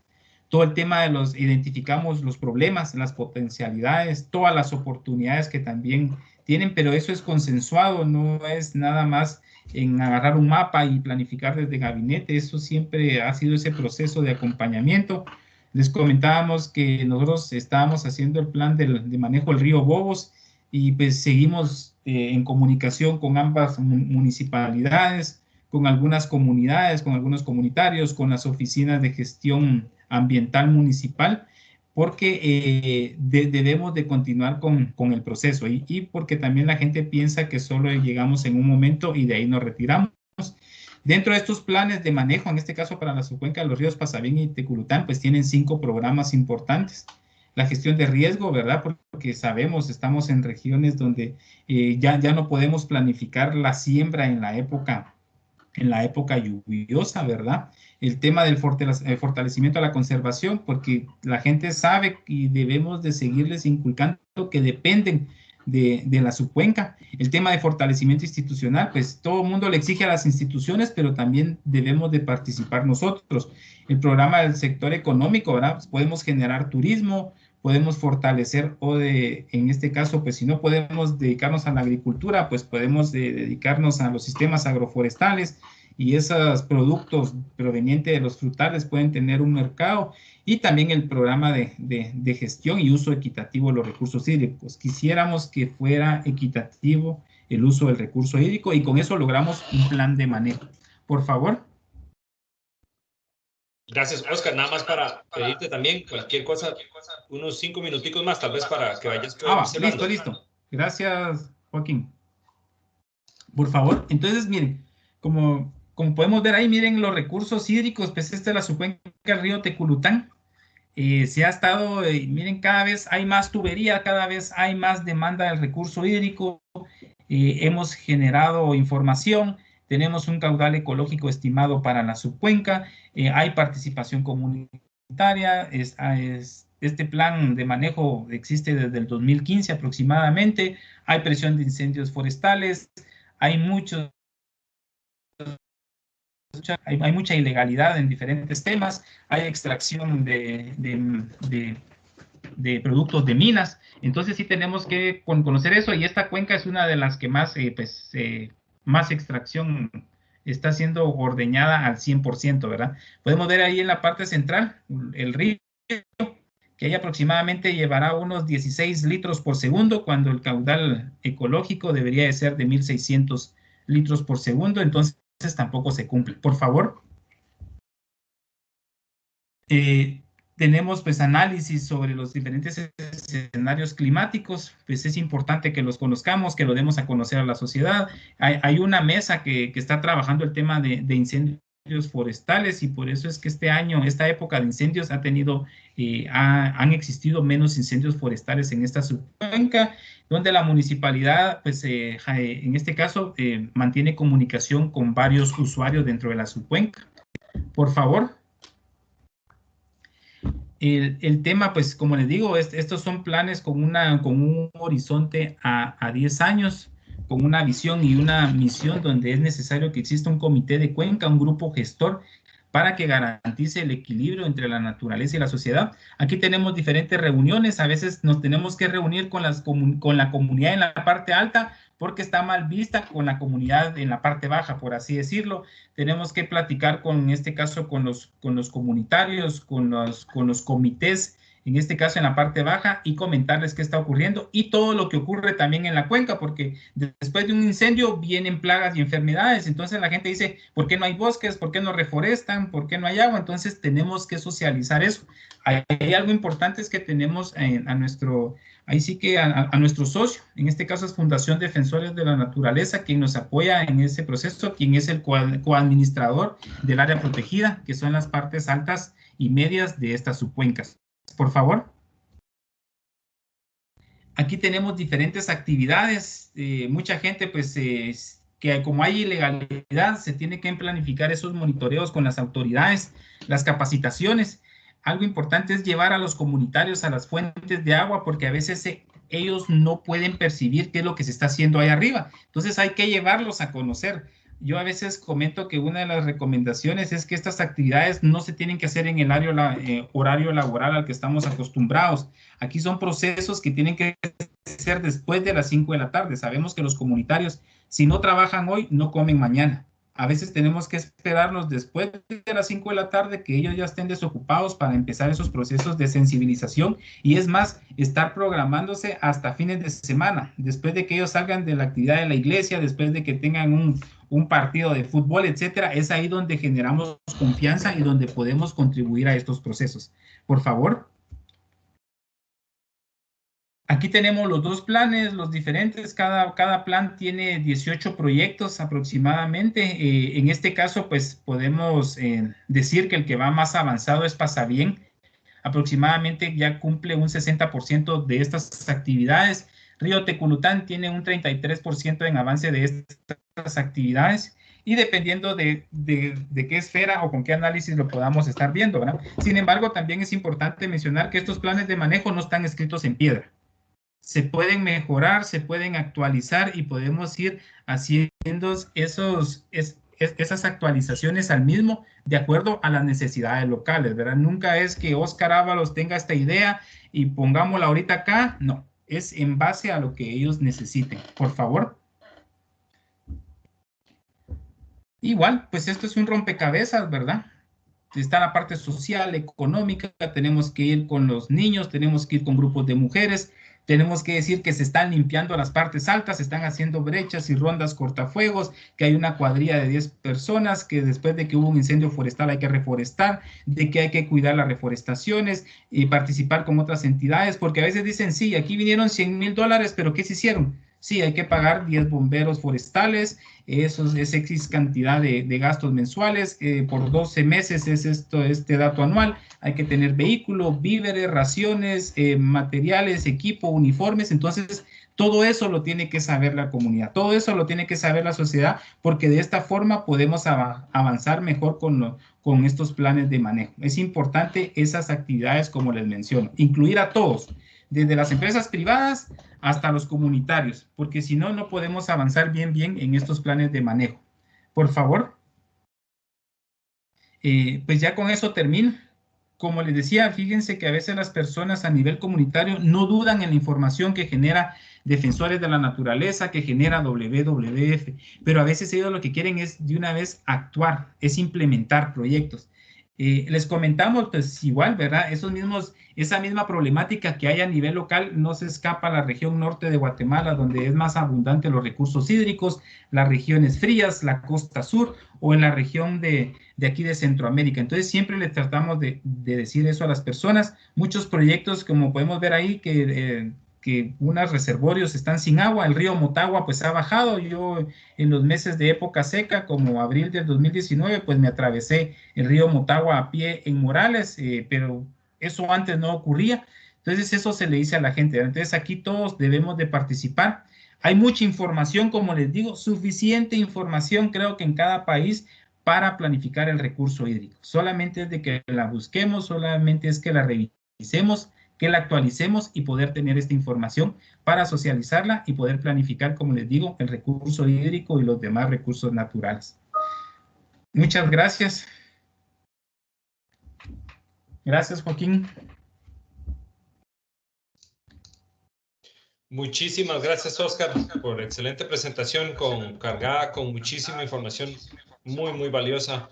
todo el tema identificamos los problemas, las potencialidades, todas las oportunidades que también tienen, pero eso es consensuado, no es nada más en agarrar un mapa y planificar desde gabinete. Eso siempre ha sido ese proceso de acompañamiento. Les comentábamos que nosotros estábamos haciendo el plan de manejo del río Bobos y pues seguimos en comunicación con ambas municipalidades, con algunas comunidades, con algunos comunitarios, con las oficinas de gestión ambiental municipal, porque debemos de continuar con el proceso y porque también la gente piensa que solo llegamos en un momento y de ahí nos retiramos. Dentro de estos planes de manejo, en este caso para la subcuenca de los ríos Pasavín y Teculután, pues tienen 5 programas importantes. La gestión de riesgo, ¿verdad? Porque sabemos, estamos en regiones donde ya no podemos planificar la siembra en la época lluviosa, ¿verdad? El tema del fortalecimiento a la conservación, porque la gente sabe y debemos de seguirles inculcando que dependen de la subcuenca. El tema de fortalecimiento institucional, pues todo el mundo le exige a las instituciones, pero también debemos de participar nosotros. El programa del sector económico, ¿verdad? Pues podemos generar turismo, podemos fortalecer en este caso, pues si no podemos dedicarnos a la agricultura, pues podemos dedicarnos a los sistemas agroforestales y esos productos provenientes de los frutales pueden tener un mercado y también el programa de gestión y uso equitativo de los recursos hídricos. Quisiéramos que fuera equitativo el uso del recurso hídrico y con eso logramos un plan de manejo. Por favor. Gracias, Oscar. Nada más para pedirte también cualquier cosa, unos 5 minuticos más, tal vez para que vayas cerrando. Listo. Gracias, Joaquín. Por favor. Entonces, miren, como podemos ver ahí, miren los recursos hídricos, pues esta es la subcuenca del río Teculután. Se ha estado, miren, cada vez hay más tubería, cada vez hay más demanda del recurso hídrico. Hemos generado información, tenemos un caudal ecológico estimado para la subcuenca, hay participación comunitaria, este plan de manejo existe desde el 2015 aproximadamente, hay presión de incendios forestales, hay mucha ilegalidad en diferentes temas, hay extracción de productos de minas, entonces sí tenemos que conocer eso y esta cuenca es una de las que más, más extracción está siendo ordeñada al 100%, ¿verdad? Podemos ver ahí en la parte central el río, que ahí aproximadamente llevará unos 16 litros por segundo, cuando el caudal ecológico debería de ser de 1.600 litros por segundo, entonces tampoco se cumple. Por favor. Tenemos pues análisis sobre los diferentes escenarios climáticos, pues es importante que los conozcamos, que lo demos a conocer a la sociedad. Hay una mesa que está trabajando el tema de incendios forestales y por eso es que este año, esta época de incendios han existido menos incendios forestales en esta subcuenca, donde la municipalidad, pues en este caso, mantiene comunicación con varios usuarios dentro de la subcuenca. Por favor. El tema, pues, como les digo, estos son planes con un horizonte a 10 años, con una visión y una misión donde es necesario que exista un comité de cuenca, un grupo gestor, para que garantice el equilibrio entre la naturaleza y la sociedad. Aquí tenemos diferentes reuniones, a veces nos tenemos que reunir con la comunidad en la parte alta, porque está mal vista con la comunidad en la parte baja, por así decirlo. Tenemos que platicar en este caso con los comunitarios, con los comités, en este caso en la parte baja, y comentarles qué está ocurriendo y todo lo que ocurre también en la cuenca, porque después de un incendio vienen plagas y enfermedades. Entonces la gente dice, ¿por qué no hay bosques? ¿Por qué no reforestan? ¿Por qué no hay agua? Entonces tenemos que socializar eso. Hay algo importante, es que tenemos a nuestro socio, en este caso es Fundación Defensores de la Naturaleza, quien nos apoya en ese proceso, quien es el coadministrador del área protegida, que son las partes altas y medias de estas subcuencas. Por favor. Aquí tenemos diferentes actividades. Mucha gente, pues, que como hay ilegalidad, se tiene que planificar esos monitoreos con las autoridades, las capacitaciones. Algo importante es llevar a los comunitarios a las fuentes de agua, porque a veces ellos no pueden percibir qué es lo que se está haciendo ahí arriba. Entonces hay que llevarlos a conocer. Yo a veces comento que una de las recomendaciones es que estas actividades no se tienen que hacer en el horario laboral al que estamos acostumbrados. Aquí son procesos que tienen que ser después de las 5 de la tarde. Sabemos que los comunitarios, si no trabajan hoy, no comen mañana. A veces tenemos que esperarlos después de las 5 de la tarde, que ellos ya estén desocupados para empezar esos procesos de sensibilización. Y es más, estar programándose hasta fines de semana, después de que ellos salgan de la actividad de la iglesia, después de que tengan un partido de fútbol, etcétera. Es ahí donde generamos confianza y donde podemos contribuir a estos procesos. Por favor. Aquí tenemos los dos planes, los diferentes, cada plan tiene 18 proyectos aproximadamente. En este caso, pues podemos decir que el que va más avanzado es Pasabién. Aproximadamente ya cumple un 60% de estas actividades. Río Teculután tiene un 33% en avance de estas actividades y dependiendo de qué esfera o con qué análisis lo podamos estar viendo, ¿verdad? Sin embargo, también es importante mencionar que estos planes de manejo no están escritos en piedra. se pueden mejorar, se pueden actualizar y podemos ir haciendo esas actualizaciones al mismo de acuerdo a las necesidades locales, ¿verdad? Nunca es que Oscar Ábalos tenga esta idea y pongámosla ahorita acá, no, es en base a lo que ellos necesiten. Por favor. Igual, pues esto es un rompecabezas, ¿verdad? Está la parte social, económica, tenemos que ir con los niños, tenemos que ir con grupos de mujeres, tenemos que decir que se están limpiando las partes altas, se están haciendo brechas y rondas cortafuegos, que hay una cuadrilla de 10 personas, que después de que hubo un incendio forestal hay que reforestar, de que hay que cuidar las reforestaciones y participar con otras entidades, porque a veces dicen, sí, aquí vinieron $100,000, pero ¿qué se hicieron? Sí, hay que pagar 10 bomberos forestales, eso es X cantidad de gastos mensuales, por 12 meses es este dato anual, hay que tener vehículo, víveres, raciones, materiales, equipo, uniformes, entonces todo eso lo tiene que saber la comunidad, todo eso lo tiene que saber la sociedad, porque de esta forma podemos avanzar mejor con estos planes de manejo. Es importante esas actividades, como les menciono, incluir a todos, desde las empresas privadas hasta los comunitarios, porque si no, no podemos avanzar bien en estos planes de manejo. Por favor. Pues ya con eso termino. Como les decía, fíjense que a veces las personas a nivel comunitario no dudan en la información que genera Defensores de la Naturaleza, que genera WWF, pero a veces ellos lo que quieren es de una vez actuar, es implementar proyectos. Les comentamos, pues igual, ¿verdad? Esa misma problemática que hay a nivel local no se escapa a la región norte de Guatemala, donde es más abundante los recursos hídricos, las regiones frías, la costa sur o en la región de aquí de Centroamérica. Entonces siempre le tratamos de decir eso a las personas. Muchos proyectos, como podemos ver ahí, que unos reservorios están sin agua, el río Motagua pues ha bajado. Yo en los meses de época seca, como abril del 2019, pues me atravesé el río Motagua a pie en Morales, pero eso antes no ocurría. Entonces eso se le dice a la gente. Entonces aquí todos debemos de participar. Hay mucha información, como les digo, suficiente información creo que en cada país para planificar el recurso hídrico. Solamente es de que la busquemos, solamente es que la revisemos, que la actualicemos y poder tener esta información para socializarla y poder planificar, como les digo, el recurso hídrico y los demás recursos naturales. Muchas gracias. Gracias, Joaquín. Muchísimas gracias, Oscar, por excelente presentación cargada con muchísima información muy valiosa.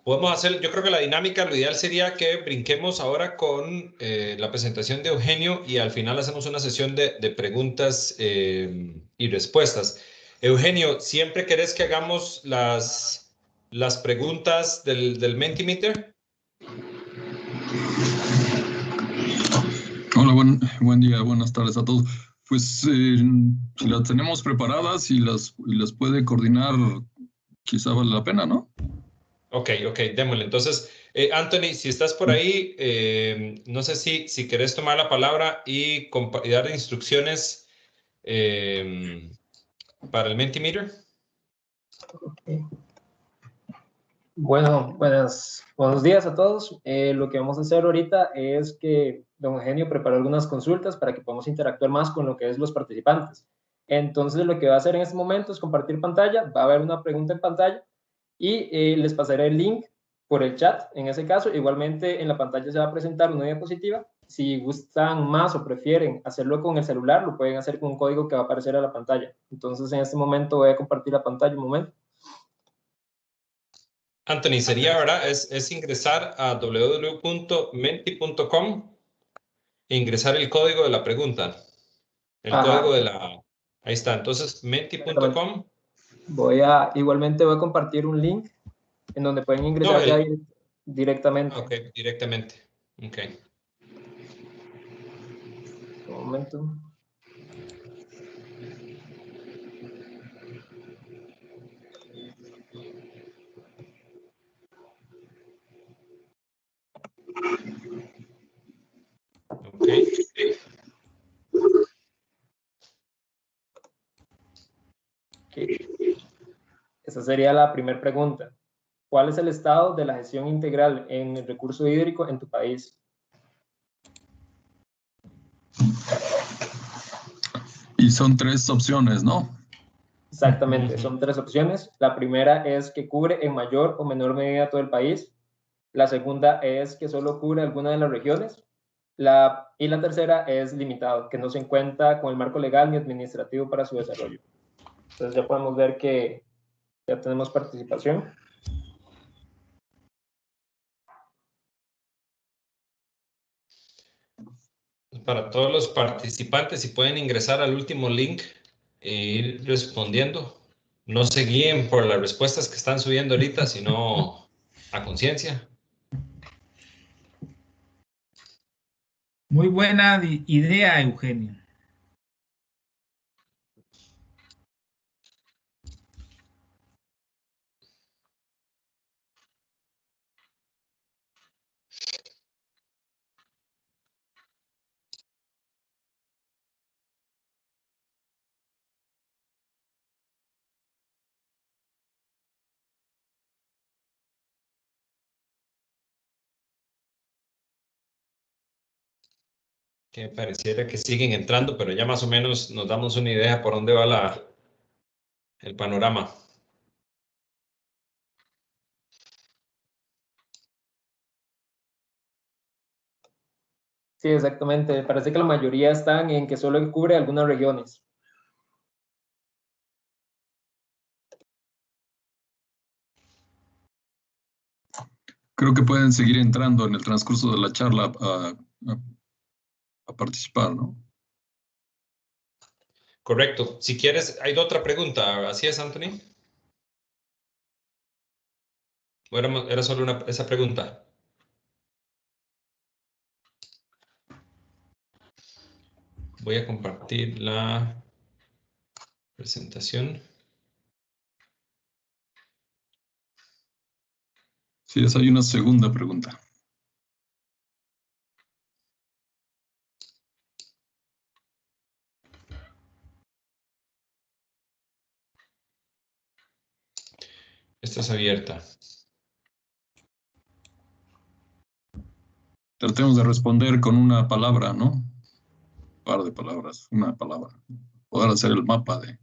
Podemos hacer, yo creo que la dinámica, lo ideal sería que brinquemos ahora con la presentación de Eugenio y al final hacemos una sesión de preguntas y respuestas. Eugenio, ¿siempre querés que hagamos las preguntas del Mentimeter? Hola, buen día, buenas tardes a todos. Pues si las tenemos preparadas y las puede coordinar, quizá vale la pena, ¿no? Ok, démosle. Entonces, Anthony, si estás por ahí, no sé si querés tomar la palabra y dar instrucciones para el Mentimeter. Bueno, buenos días a todos. Lo que vamos a hacer ahorita es que don Eugenio preparó algunas consultas para que podamos interactuar más con lo que es los participantes. Entonces, lo que va a hacer en este momento es compartir pantalla. Va a haber una pregunta en pantalla y les pasaré el link por el chat. En ese caso, igualmente en la pantalla se va a presentar una diapositiva. Si gustan más o prefieren hacerlo con el celular, lo pueden hacer con un código que va a aparecer a la pantalla. Entonces, en este momento voy a compartir la pantalla un momento. Anthony, sería, ¿verdad? Es ingresar a www.menti.com e ingresar el código de la pregunta. Código de la... Ahí está. Entonces, menti.com. Igualmente voy a compartir un link en donde pueden ingresar ya directamente. Ok, directamente. Ok. Un momento. Ok. Esa sería la primera pregunta. ¿Cuál es el estado de la gestión integral en el recurso hídrico en tu país? Y son 3 opciones, ¿no? Exactamente, son 3 opciones. La primera es que cubre en mayor o menor medida todo el país. La segunda es que solo cubre alguna de las regiones. Y la tercera es limitado, que no se encuentra con el marco legal ni administrativo para su desarrollo. Entonces ya podemos ver que ya tenemos participación. Para todos los participantes, si pueden ingresar al último link e ir respondiendo. No se guíen por las respuestas que están subiendo ahorita, sino a conciencia. Muy buena idea, Eugenio. Que pareciera que siguen entrando, pero ya más o menos nos damos una idea por dónde va el panorama. Sí, exactamente. Parece que la mayoría están en que solo cubre algunas regiones. Creo que pueden seguir entrando en el transcurso de la charla a participar, ¿no? Correcto. Si quieres, hay otra pregunta. ¿Así es, Anthony? ¿O era solo esa pregunta? Voy a compartir la presentación. Sí, hay una segunda pregunta. Esta es abierta. Tratemos de responder con una palabra, ¿no? Un par de palabras, una palabra. Poder hacer el mapa de...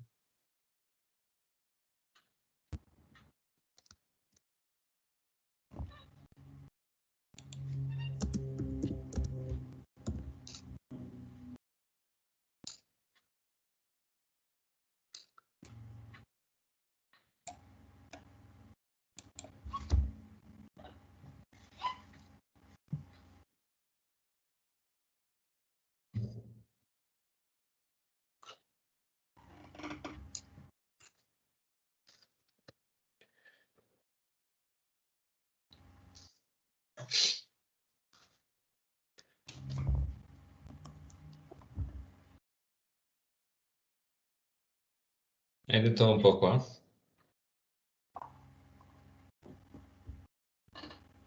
Hay de todo un poco, ¿eh?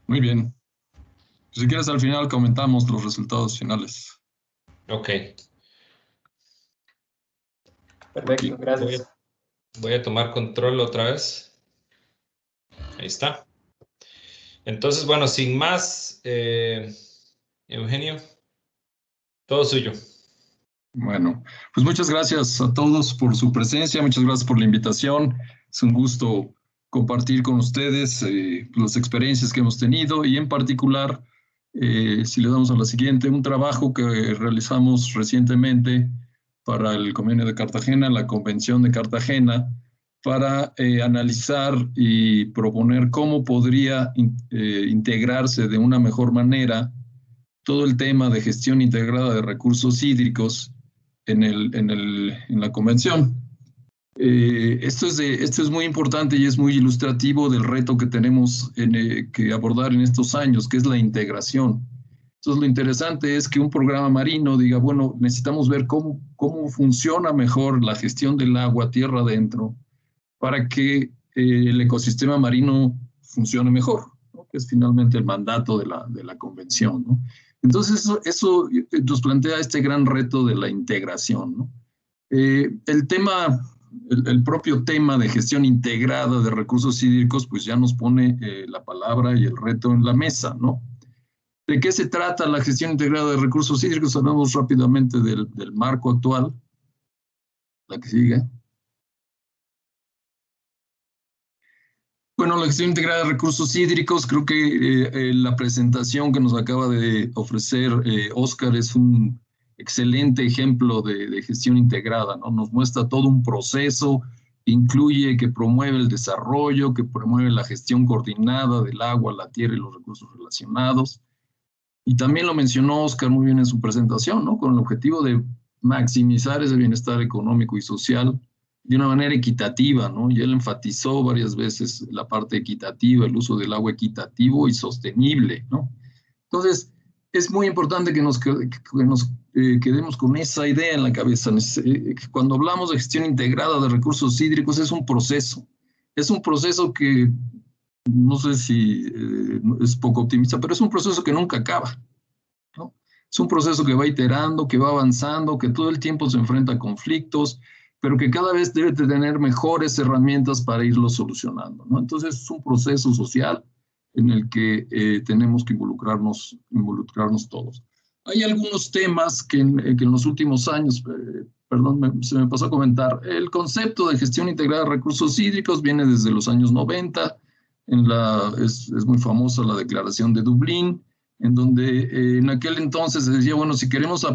Muy bien. Si quieres, al final comentamos los resultados finales. Ok. Perfecto, gracias. Voy a tomar control otra vez. Ahí está. Entonces, bueno, sin más, Eugenio, todo suyo. Bueno, pues muchas gracias a todos por su presencia, muchas gracias por la invitación. Es un gusto compartir con ustedes las experiencias que hemos tenido y en particular, si le damos a la siguiente, un trabajo que realizamos recientemente para el Convenio de Cartagena, la Convención de Cartagena, para analizar y proponer cómo podría integrarse de una mejor manera todo el tema de gestión integrada de recursos hídricos en la convención. Esto es muy importante y es muy ilustrativo del reto que tenemos que abordar en estos años, que es la integración. Entonces, lo interesante es que un programa marino diga, bueno, necesitamos ver cómo funciona mejor la gestión del agua tierra adentro para que el ecosistema marino funcione mejor, ¿no? Que es finalmente el mandato de la convención, ¿no? Entonces, eso nos plantea este gran reto de la integración, ¿no? El propio tema de gestión integrada de recursos hídricos, pues ya nos pone la palabra y el reto en la mesa, ¿no? ¿De qué se trata la gestión integrada de recursos hídricos? Hablamos rápidamente del marco actual. La que sigue. Bueno, la gestión integrada de recursos hídricos, creo que la presentación que nos acaba de ofrecer Oscar es un excelente ejemplo de gestión integrada, ¿no? Nos muestra todo un proceso, incluye que promueve el desarrollo, que promueve la gestión coordinada del agua, la tierra y los recursos relacionados. Y también lo mencionó Oscar muy bien en su presentación, ¿no? Con el objetivo de maximizar ese bienestar económico y social de una manera equitativa, ¿no? Y él enfatizó varias veces la parte equitativa, el uso del agua equitativo y sostenible, ¿no? Entonces, es muy importante que nos quedemos con esa idea en la cabeza. Cuando hablamos de gestión integrada de recursos hídricos, es un proceso que, no sé si es poco optimista, pero es un proceso que nunca acaba, ¿no? Es un proceso que va iterando, que va avanzando, que todo el tiempo se enfrenta a conflictos, pero que cada vez debe de tener mejores herramientas para irlo solucionando, ¿no? Entonces es un proceso social en el que tenemos que involucrarnos todos. Hay algunos temas que en los últimos años, se me pasó a comentar, el concepto de gestión integrada de recursos hídricos viene desde los años 90, es muy famosa la Declaración de Dublín, en donde en aquel entonces se decía, bueno, si queremos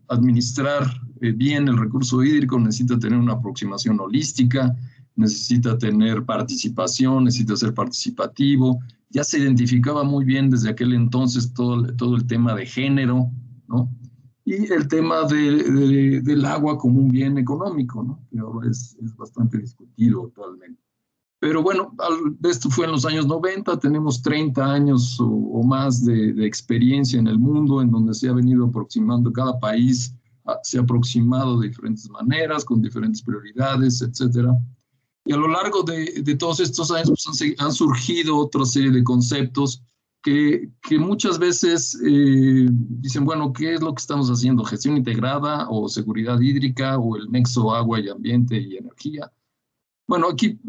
administrar bien el recurso hídrico, necesita tener una aproximación holística, necesita tener participación, necesita ser participativo. Ya se identificaba muy bien desde aquel entonces todo el tema de género, ¿no? Y el tema del agua como un bien económico, ¿no? Que ahora es bastante discutido actualmente. Pero bueno, esto fue en los años 90, tenemos 30 años o más de experiencia en el mundo, en donde se ha venido aproximando, cada país se ha aproximado de diferentes maneras, con diferentes prioridades, etcétera. Y a lo largo de todos estos años pues, han surgido otra serie de conceptos que muchas veces dicen, bueno, ¿qué es lo que estamos haciendo? ¿Gestión integrada o seguridad hídrica o el nexo agua y ambiente y energía? Bueno, aquí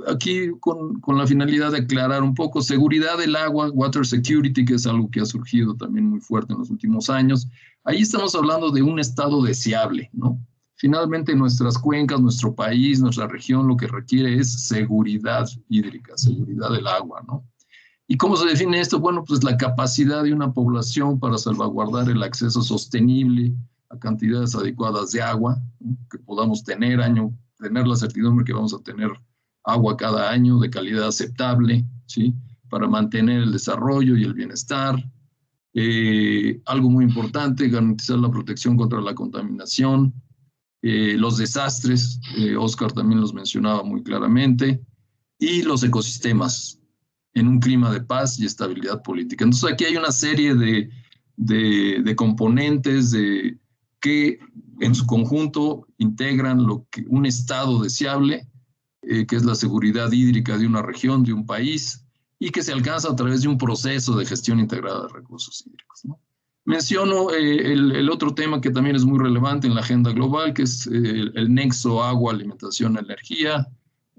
con la finalidad de aclarar un poco, seguridad del agua, water security, que es algo que ha surgido también muy fuerte en los últimos años. Ahí estamos hablando de un estado deseable, ¿no? Finalmente, nuestras cuencas, nuestro país, nuestra región, lo que requiere es seguridad hídrica, seguridad del agua, ¿no? ¿Y cómo se define esto? Bueno, pues la capacidad de una población para salvaguardar el acceso sostenible a cantidades adecuadas de agua, ¿no? Que podamos tener la certidumbre que vamos a tener agua cada año de calidad aceptable, ¿sí? Para mantener el desarrollo y el bienestar. Algo muy importante, garantizar la protección contra la contaminación, los desastres, Oscar también los mencionaba muy claramente, y los ecosistemas en un clima de paz y estabilidad política. Entonces aquí hay una serie de componentes que en su conjunto integran un estado deseable, que es la seguridad hídrica de una región, de un país, y que se alcanza a través de un proceso de gestión integrada de recursos hídricos, ¿no? Menciono el otro tema que también es muy relevante en la agenda global, que es el nexo agua, alimentación, energía,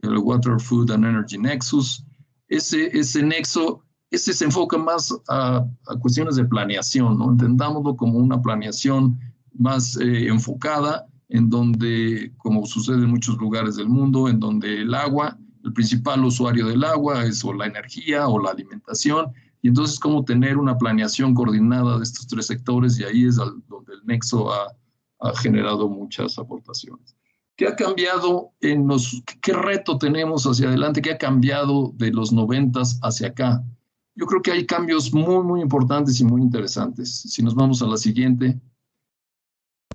el Water, Food and Energy Nexus. Ese nexo, se enfoca más a cuestiones de planeación, ¿no? Entendámoslo como una planeación más enfocada, en donde, como sucede en muchos lugares del mundo, en donde el agua, el principal usuario del agua es o la energía o la alimentación, y entonces cómo tener una planeación coordinada de estos tres sectores, y ahí es donde el nexo ha generado muchas aportaciones. ¿Qué ha cambiado qué reto tenemos hacia adelante? ¿Qué ha cambiado de los 90s hacia acá? Yo creo que hay cambios muy, muy importantes y muy interesantes. Si nos vamos a la siguiente.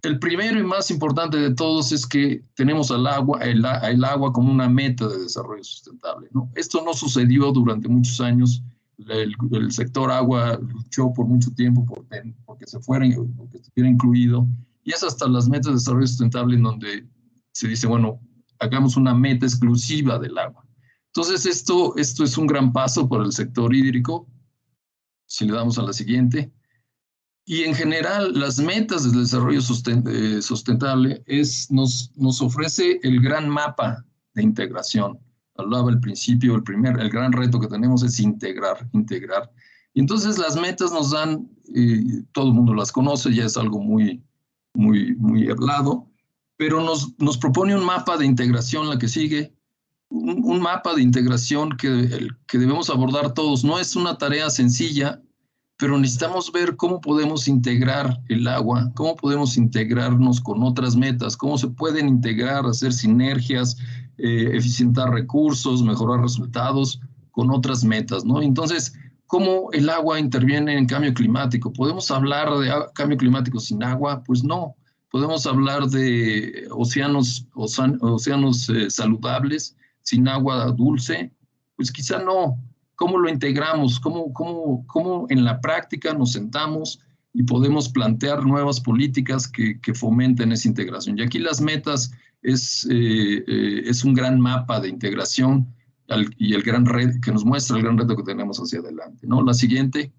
El primero y más importante de todos es que tenemos el agua como una meta de desarrollo sustentable, ¿no? Esto no sucedió durante muchos años. El sector agua luchó por mucho tiempo porque estuviera incluido, y es hasta las metas de desarrollo sustentable en donde se dice, bueno, hagamos una meta exclusiva del agua. Entonces esto es un gran paso para el sector hídrico. Si le damos a la siguiente. Y en general, las metas del desarrollo sustentable nos ofrece el gran mapa de integración. Hablaba al principio, el gran reto que tenemos es integrar. Y entonces las metas nos dan, todo el mundo las conoce, ya es algo muy hablado, pero nos propone un mapa de integración, la que sigue, un mapa de integración que debemos abordar todos. No es una tarea sencilla, pero necesitamos ver cómo podemos integrar el agua, cómo podemos integrarnos con otras metas, cómo se pueden integrar, hacer sinergias, eficientar recursos, mejorar resultados con otras metas, ¿no? Entonces, ¿cómo el agua interviene en cambio climático? ¿Podemos hablar de cambio climático sin agua? Pues no. ¿Podemos hablar de océanos saludables sin agua dulce? Pues quizá no. ¿Cómo lo integramos? ¿Cómo en la práctica nos sentamos y podemos plantear nuevas políticas que fomenten esa integración? Y aquí las metas es un gran mapa de integración y el gran reto que nos muestra el gran reto que tenemos hacia adelante, ¿no? La siguiente.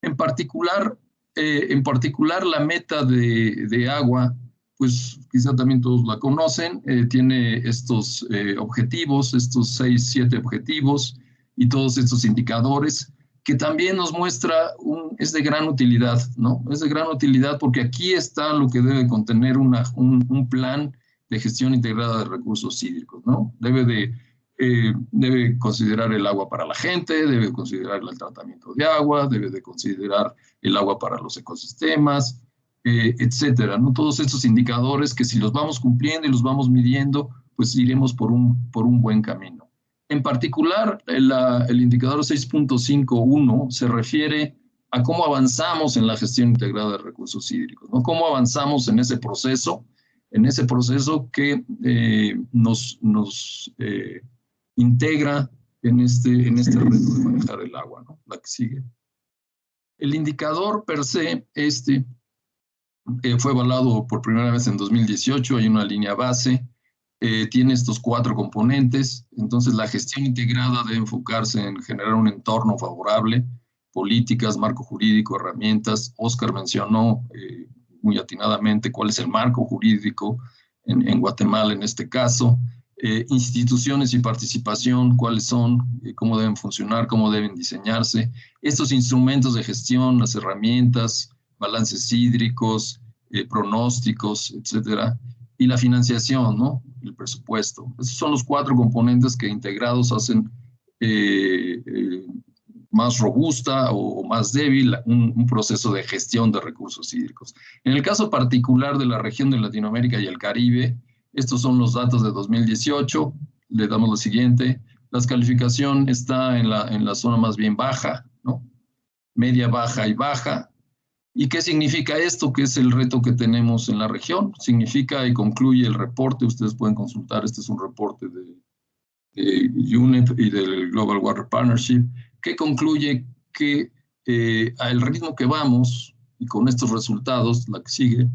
En particular, la meta de agua, pues quizá también todos la conocen, tiene estos objetivos, estos 6, 7 objetivos y todos estos indicadores que también nos muestra, es de gran utilidad, ¿no? Es de gran utilidad porque aquí está lo que debe contener un plan de gestión integrada de recursos hídricos, ¿no? Debe considerar el agua para la gente, debe considerar el tratamiento de agua, debe de considerar el agua para los ecosistemas, etcétera, ¿no? Todos estos indicadores que si los vamos cumpliendo y los vamos midiendo, pues iremos por un buen camino. En particular, el indicador 6.51 se refiere a cómo avanzamos en la gestión integrada de recursos hídricos, ¿no? Cómo avanzamos en ese proceso que nos integra en este reto de manejar el agua, ¿no? La que sigue. El indicador per se, fue evaluado por primera vez en 2018, hay una línea base, tiene estos 4 componentes. Entonces la gestión integrada debe enfocarse en generar un entorno favorable, políticas, marco jurídico, herramientas. Oscar mencionó muy atinadamente cuál es el marco jurídico en Guatemala en este caso. Instituciones y participación, cuáles son, cómo deben funcionar, cómo deben diseñarse. Estos instrumentos de gestión, las herramientas, balances hídricos, pronósticos, etcétera. Y la financiación, ¿no? El presupuesto. Esos son los 4 componentes que integrados hacen más robusta o más débil un proceso de gestión de recursos hídricos. En el caso particular de la región de Latinoamérica y el Caribe, estos son los datos de 2018. Le damos lo siguiente. La calificación está en la zona más bien baja, ¿no? Media, baja y baja. ¿Y qué significa esto? ¿Qué es el reto que tenemos en la región? Significa, y concluye el reporte, ustedes pueden consultar, este es un reporte de UNEP y del Global Water Partnership, que concluye que al ritmo que vamos, y con estos resultados, la que sigue,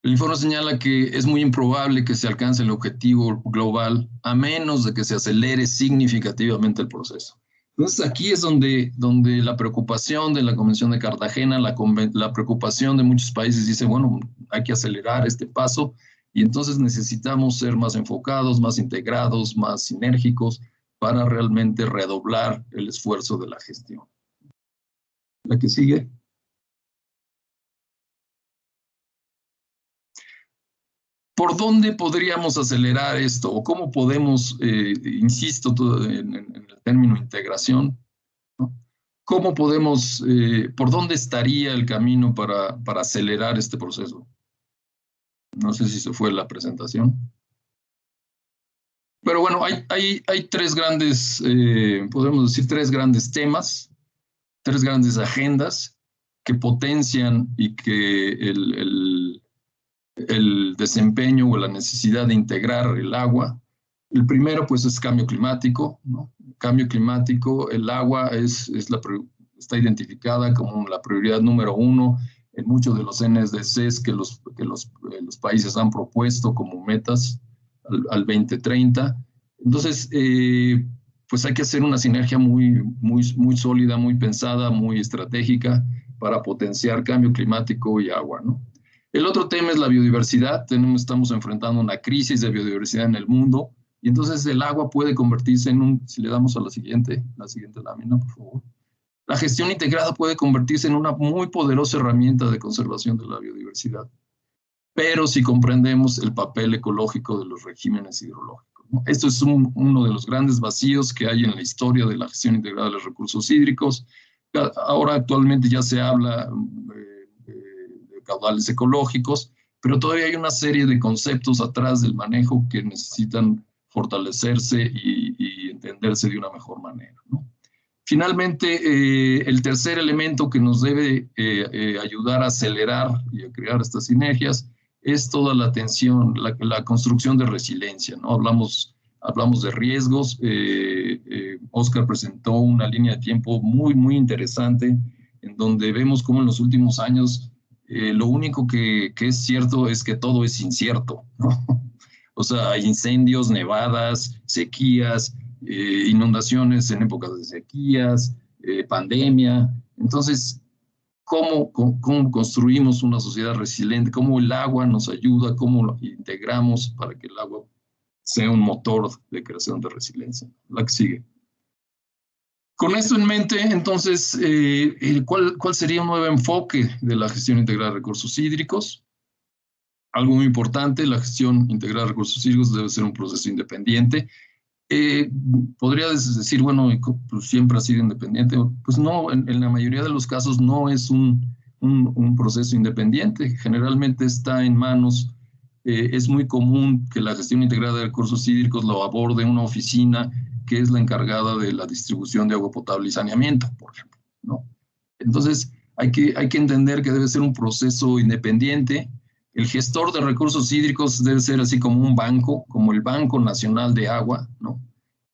el informe señala que es muy improbable que se alcance el objetivo global a menos de que se acelere significativamente el proceso. Entonces aquí es donde la preocupación de la Convención de Cartagena, la preocupación de muchos países dice, bueno, hay que acelerar este paso y entonces necesitamos ser más enfocados, más integrados, más sinérgicos para realmente redoblar el esfuerzo de la gestión. La que sigue. ¿Por dónde podríamos acelerar esto? ¿O cómo podemos, insisto en el término integración, ¿no? ¿Cómo podemos, por dónde estaría el camino para acelerar este proceso? No sé si se fue la presentación. Pero bueno, hay 3 grandes, podemos decir 3 grandes temas, 3 grandes agendas que potencian y que el desempeño o la necesidad de integrar el agua. El primero, pues, es cambio climático, ¿no? Cambio climático, el agua está identificada como la prioridad número 1 en muchos de los NSDCs que los países han propuesto como metas al 2030. Entonces, pues hay que hacer una sinergia muy sólida, muy pensada, muy estratégica para potenciar cambio climático y agua, ¿no? El otro tema es la biodiversidad. Estamos enfrentando una crisis de biodiversidad en el mundo Y entonces el agua puede convertirse en un, si le damos a la siguiente lámina, por favor. La gestión integrada puede convertirse en una muy poderosa herramienta de conservación de la biodiversidad, pero si comprendemos el papel ecológico de los regímenes hidrológicos, ¿no? Esto es uno de los grandes vacíos que hay en la historia de la gestión integrada de los recursos hídricos. Ahora actualmente ya se habla de caudales ecológicos, pero todavía hay una serie de conceptos atrás del manejo que necesitan fortalecerse y entenderse de una mejor manera, ¿no? Finalmente, el tercer elemento que nos debe ayudar a acelerar y a crear estas sinergias es toda la atención, la construcción de resiliencia, ¿no? Hablamos de riesgos. Oscar presentó una línea de tiempo muy, muy interesante en donde vemos cómo en los últimos años lo único que es cierto es que todo es incierto, ¿no? O sea, hay incendios, nevadas, sequías, inundaciones en épocas de sequías, pandemia. Entonces, ¿cómo construimos una sociedad resiliente? ¿Cómo el agua nos ayuda? ¿Cómo lo integramos para que el agua sea un motor de creación de resiliencia? La que sigue. Con esto en mente, entonces, ¿cuál sería un nuevo enfoque de la gestión integrada de recursos hídricos? Algo muy importante, la gestión integrada de recursos hídricos debe ser un proceso independiente. Podría decir, bueno, pues siempre ha sido independiente. Pues no, en la mayoría de los casos no es un proceso independiente. Generalmente está en manos, es muy común que la gestión integrada de recursos hídricos lo aborde una oficina que es la encargada de la distribución de agua potable y saneamiento, por ejemplo, ¿no? Entonces, hay que entender que debe ser un proceso independiente. El gestor de recursos hídricos debe ser así como un banco, como el Banco Nacional de Agua, ¿no?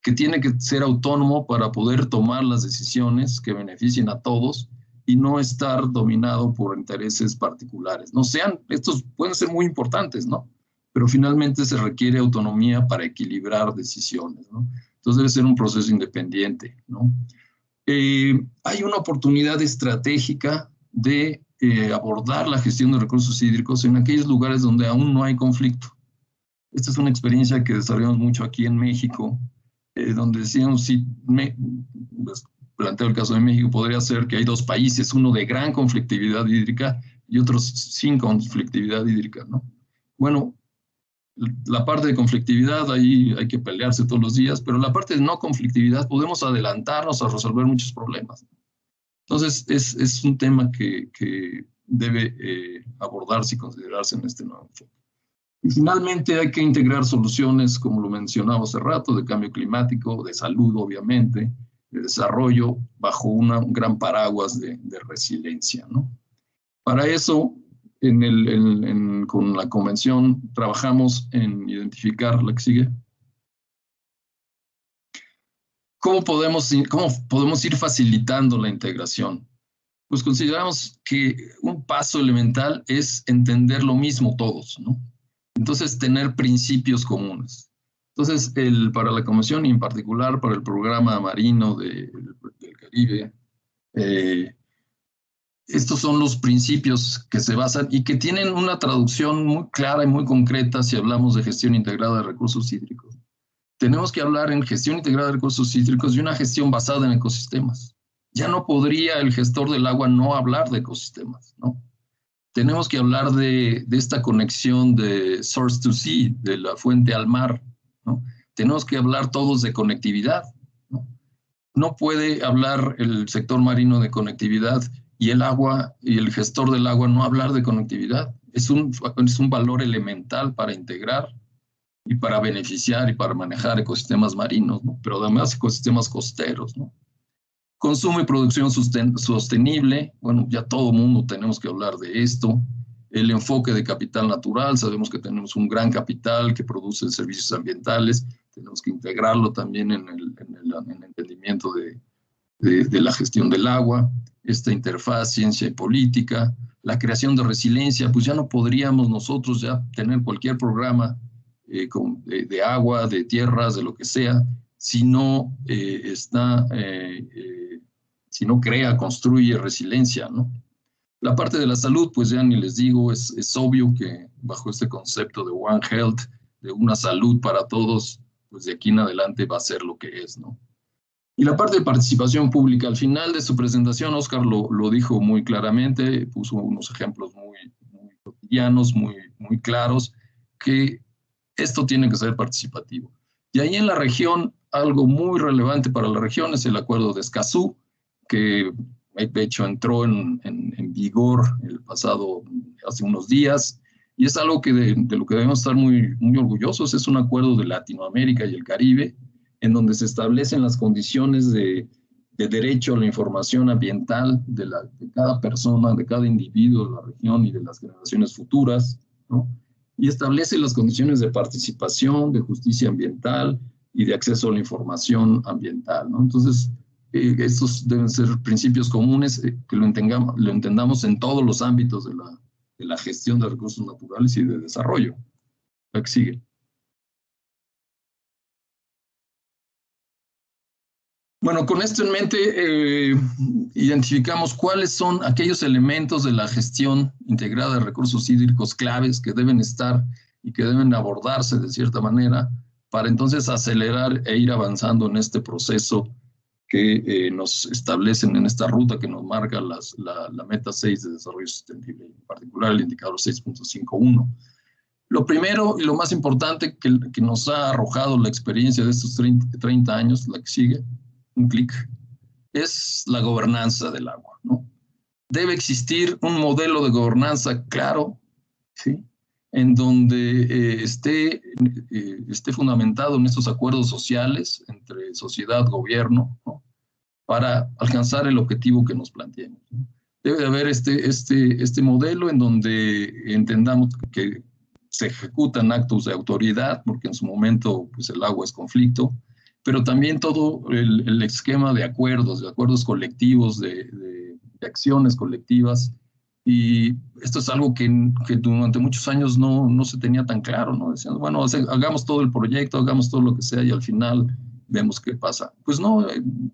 Que tiene que ser autónomo para poder tomar las decisiones que beneficien a todos y no estar dominado por intereses particulares. Estos pueden ser muy importantes, ¿no? Pero finalmente se requiere autonomía para equilibrar decisiones, ¿no? Entonces debe ser un proceso independiente, ¿no? Hay una oportunidad estratégica de abordar la gestión de recursos hídricos en aquellos lugares donde aún no hay conflicto. Esta es una experiencia que desarrollamos mucho aquí en México, donde decíamos, pues, planteo el caso de México, podría ser que hay dos países, uno de gran conflictividad hídrica y otros sin conflictividad hídrica, ¿no? Bueno, la parte de conflictividad, ahí hay que pelearse todos los días, pero la parte de no conflictividad podemos adelantarnos a resolver muchos problemas. Entonces, es un tema que debe abordarse y considerarse en este nuevo enfoque. Y finalmente hay que integrar soluciones, como lo mencionaba hace rato, de cambio climático, de salud, obviamente, de desarrollo, bajo un gran paraguas de resiliencia, ¿no? Para eso, con la convención, trabajamos en identificar la que sigue. ¿Cómo podemos ir facilitando la integración? Pues consideramos que un paso elemental es entender lo mismo todos, ¿no? Entonces, tener principios comunes. Entonces, para la Convención y en particular para el programa marino del Caribe, estos son los principios que se basan y que tienen una traducción muy clara y muy concreta si hablamos de gestión integrada de recursos hídricos. Tenemos que hablar en gestión integrada de recursos hídricos de una gestión basada en ecosistemas. Ya no podría el gestor del agua no hablar de ecosistemas, ¿no? Tenemos que hablar de esta conexión de source to sea, de la fuente al mar, ¿no? Tenemos que hablar todos de conectividad, ¿no? No puede hablar el sector marino de conectividad y el agua y el gestor del agua no hablar de conectividad. Es un valor elemental para integrar y para beneficiar y para manejar ecosistemas marinos, ¿no? Pero además ecosistemas costeros, ¿no? Consumo y producción sostenible, bueno, ya todo mundo tenemos que hablar de esto. El enfoque de capital natural, sabemos que tenemos un gran capital que produce servicios ambientales, tenemos que integrarlo también en el entendimiento de la gestión del agua, esta interfaz ciencia y política, la creación de resiliencia, pues ya no podríamos nosotros ya tener cualquier programa de agua, de tierras, de lo que sea, si no si no crea, construye resiliencia, ¿no? La parte de la salud, pues ya ni les digo, es obvio que bajo este concepto de One Health, de una salud para todos, pues de aquí en adelante va a ser lo que es, ¿no? Y la parte de participación pública, al final de su presentación, Oscar lo dijo muy claramente, puso unos ejemplos muy cotidianos, muy claros, que esto tiene que ser participativo. Y ahí en la región, algo muy relevante para la región es el acuerdo de Escazú, que de hecho entró en vigor hace unos días, y es algo que de lo que debemos estar muy orgullosos. Es un acuerdo de Latinoamérica y el Caribe, en donde se establecen las condiciones de derecho a la información ambiental de cada persona, de cada individuo de la región y de las generaciones futuras, ¿no? Y establece las condiciones de participación, de justicia ambiental y de acceso a la información ambiental, ¿no? Entonces, estos deben ser principios comunes, que lo entendamos en todos los ámbitos de la gestión de recursos naturales y de desarrollo. La que sigue. Bueno, con esto en mente, identificamos cuáles son aquellos elementos de la gestión integrada de recursos hídricos claves que deben estar y que deben abordarse de cierta manera para entonces acelerar e ir avanzando en este proceso que nos establecen en esta ruta que nos marca la meta 6 de desarrollo sostenible, en particular el indicador 6.51. Lo primero y lo más importante que nos ha arrojado la experiencia de estos 30 años, la que sigue, un clic, es la gobernanza del agua, ¿no? Debe existir un modelo de gobernanza claro, ¿sí? En donde esté fundamentado en estos acuerdos sociales entre sociedad, gobierno, ¿no? Para alcanzar el objetivo que nos planteemos, ¿no? Debe de haber este modelo en donde entendamos que se ejecutan actos de autoridad, porque en su momento pues, el agua es conflicto, pero también todo el esquema de acuerdos colectivos, de acciones colectivas. Y esto es algo que durante muchos años no se tenía tan claro, ¿no? Decían, bueno, hagamos todo el proyecto, hagamos todo lo que sea y al final vemos qué pasa. Pues no,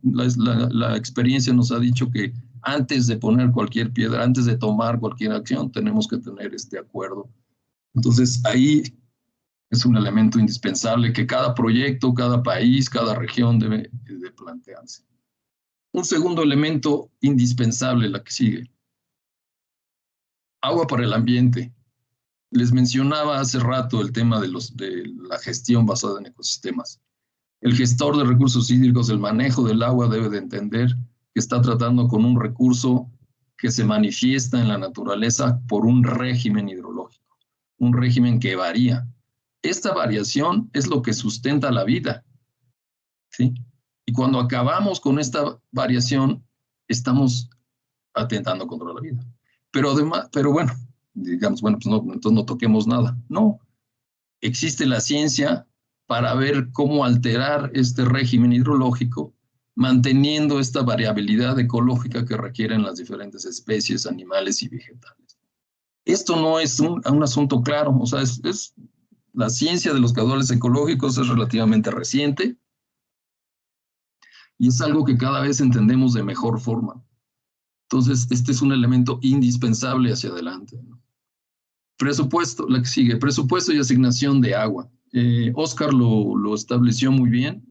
la experiencia nos ha dicho que antes de poner cualquier piedra, antes de tomar cualquier acción, tenemos que tener este acuerdo. Entonces, ahí es un elemento indispensable que cada proyecto, cada país, cada región debe de plantearse. Un segundo elemento indispensable, la que sigue. Agua para el ambiente. Les mencionaba hace rato el tema de la gestión basada en ecosistemas. El gestor de recursos hídricos, el manejo del agua, debe de entender que está tratando con un recurso que se manifiesta en la naturaleza por un régimen hidrológico, un régimen que varía. Esta variación es lo que sustenta la vida, ¿sí? Y cuando acabamos con esta variación, estamos atentando contra la vida. Pero además, bueno, digamos, bueno, pues no, entonces no toquemos nada. No, existe la ciencia para ver cómo alterar este régimen hidrológico, manteniendo esta variabilidad ecológica que requieren las diferentes especies animales y vegetales. Esto no es un asunto claro, o sea, la ciencia de los caudales ecológicos es relativamente reciente y es algo que cada vez entendemos de mejor forma. Entonces, este es un elemento indispensable hacia adelante, ¿no? Presupuesto, la que sigue, presupuesto y asignación de agua. Oscar lo estableció muy bien,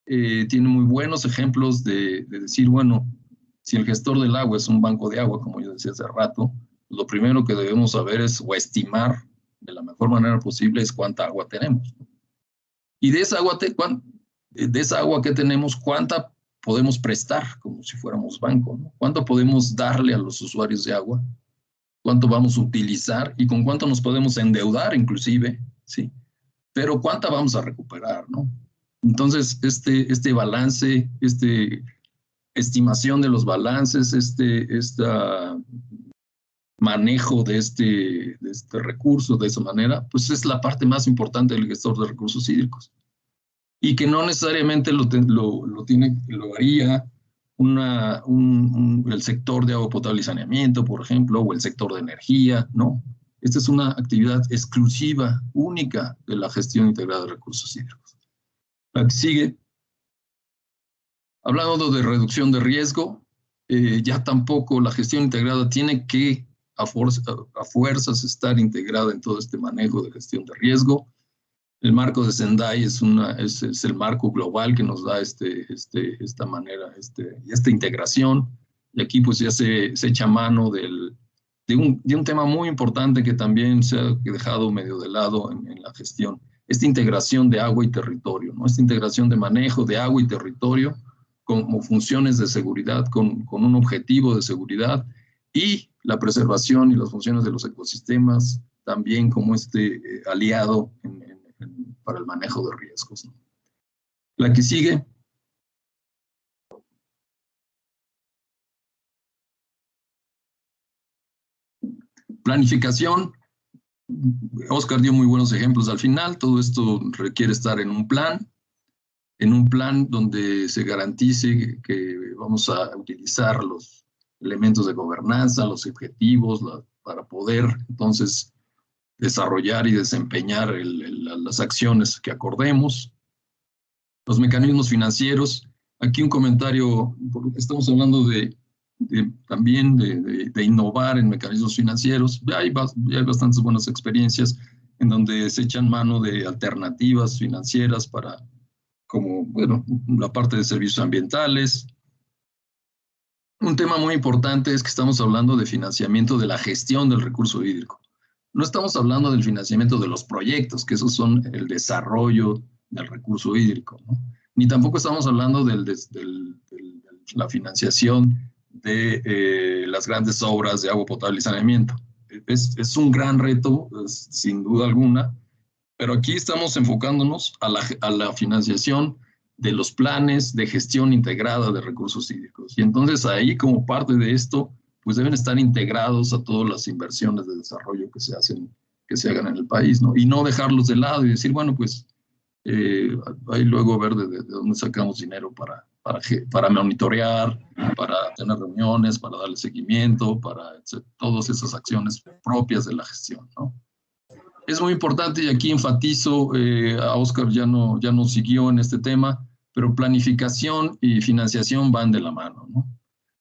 tiene muy buenos ejemplos de decir, bueno, si el gestor del agua es un banco de agua, como yo decía hace rato, lo primero que debemos saber es, o estimar de la mejor manera posible, es cuánta agua tenemos. Y de esa agua que tenemos, cuánta podemos prestar, como si fuéramos banco, ¿no? ¿Cuánto podemos darle a los usuarios de agua? ¿Cuánto vamos a utilizar? Y con cuánto nos podemos endeudar, inclusive, ¿sí? Pero cuánta vamos a recuperar, ¿no? Entonces, este balance, estimación de los balances, manejo de este recurso de esa manera, pues es la parte más importante del gestor de recursos hídricos. Y que no necesariamente lo haría el sector de agua potable y saneamiento, por ejemplo, o el sector de energía, ¿no? Esta es una actividad exclusiva, única de la gestión integrada de recursos hídricos. La que sigue. Hablando de reducción de riesgo, ya tampoco la gestión integrada tiene que a fuerzas estar integrada en todo este manejo de gestión de riesgo. El marco de Sendai es el marco global que nos da esta manera, esta integración. Y aquí pues ya se echa mano de un tema muy importante que también se ha dejado medio de lado en la gestión. Esta integración de agua y territorio, ¿no? Esta integración de manejo de agua y territorio como funciones de seguridad, con un objetivo de seguridad, y la preservación y las funciones de los ecosistemas también como aliado para el manejo de riesgos, ¿no? La que sigue. Planificación. Oscar dio muy buenos ejemplos al final. Todo esto requiere estar en un plan donde se garantice que vamos a utilizar los elementos de gobernanza, los objetivos, para poder entonces desarrollar y desempeñar las acciones que acordemos. Los mecanismos financieros. Aquí un comentario, estamos hablando también de innovar en mecanismos financieros. Ya hay bastantes buenas experiencias en donde se echan mano de alternativas financieras como la parte de servicios ambientales. Un tema muy importante es que estamos hablando de financiamiento de la gestión del recurso hídrico. No estamos hablando del financiamiento de los proyectos, que esos son el desarrollo del recurso hídrico, ¿no? Ni tampoco estamos hablando de la financiación de las grandes obras de agua potable y saneamiento. Es un gran reto, sin duda alguna, pero aquí estamos enfocándonos a la financiación de los planes de gestión integrada de recursos hídricos. Y entonces ahí, como parte de esto, pues deben estar integrados a todas las inversiones de desarrollo que se hagan en el país, ¿no? Y no dejarlos de lado y decir, bueno, pues ahí luego ver de dónde sacamos dinero para monitorear, para tener reuniones, para darle seguimiento, para todas esas acciones propias de la gestión, ¿no? Es muy importante, y aquí enfatizo, a Oscar ya no siguió en este tema, pero planificación y financiación van de la mano, ¿no? O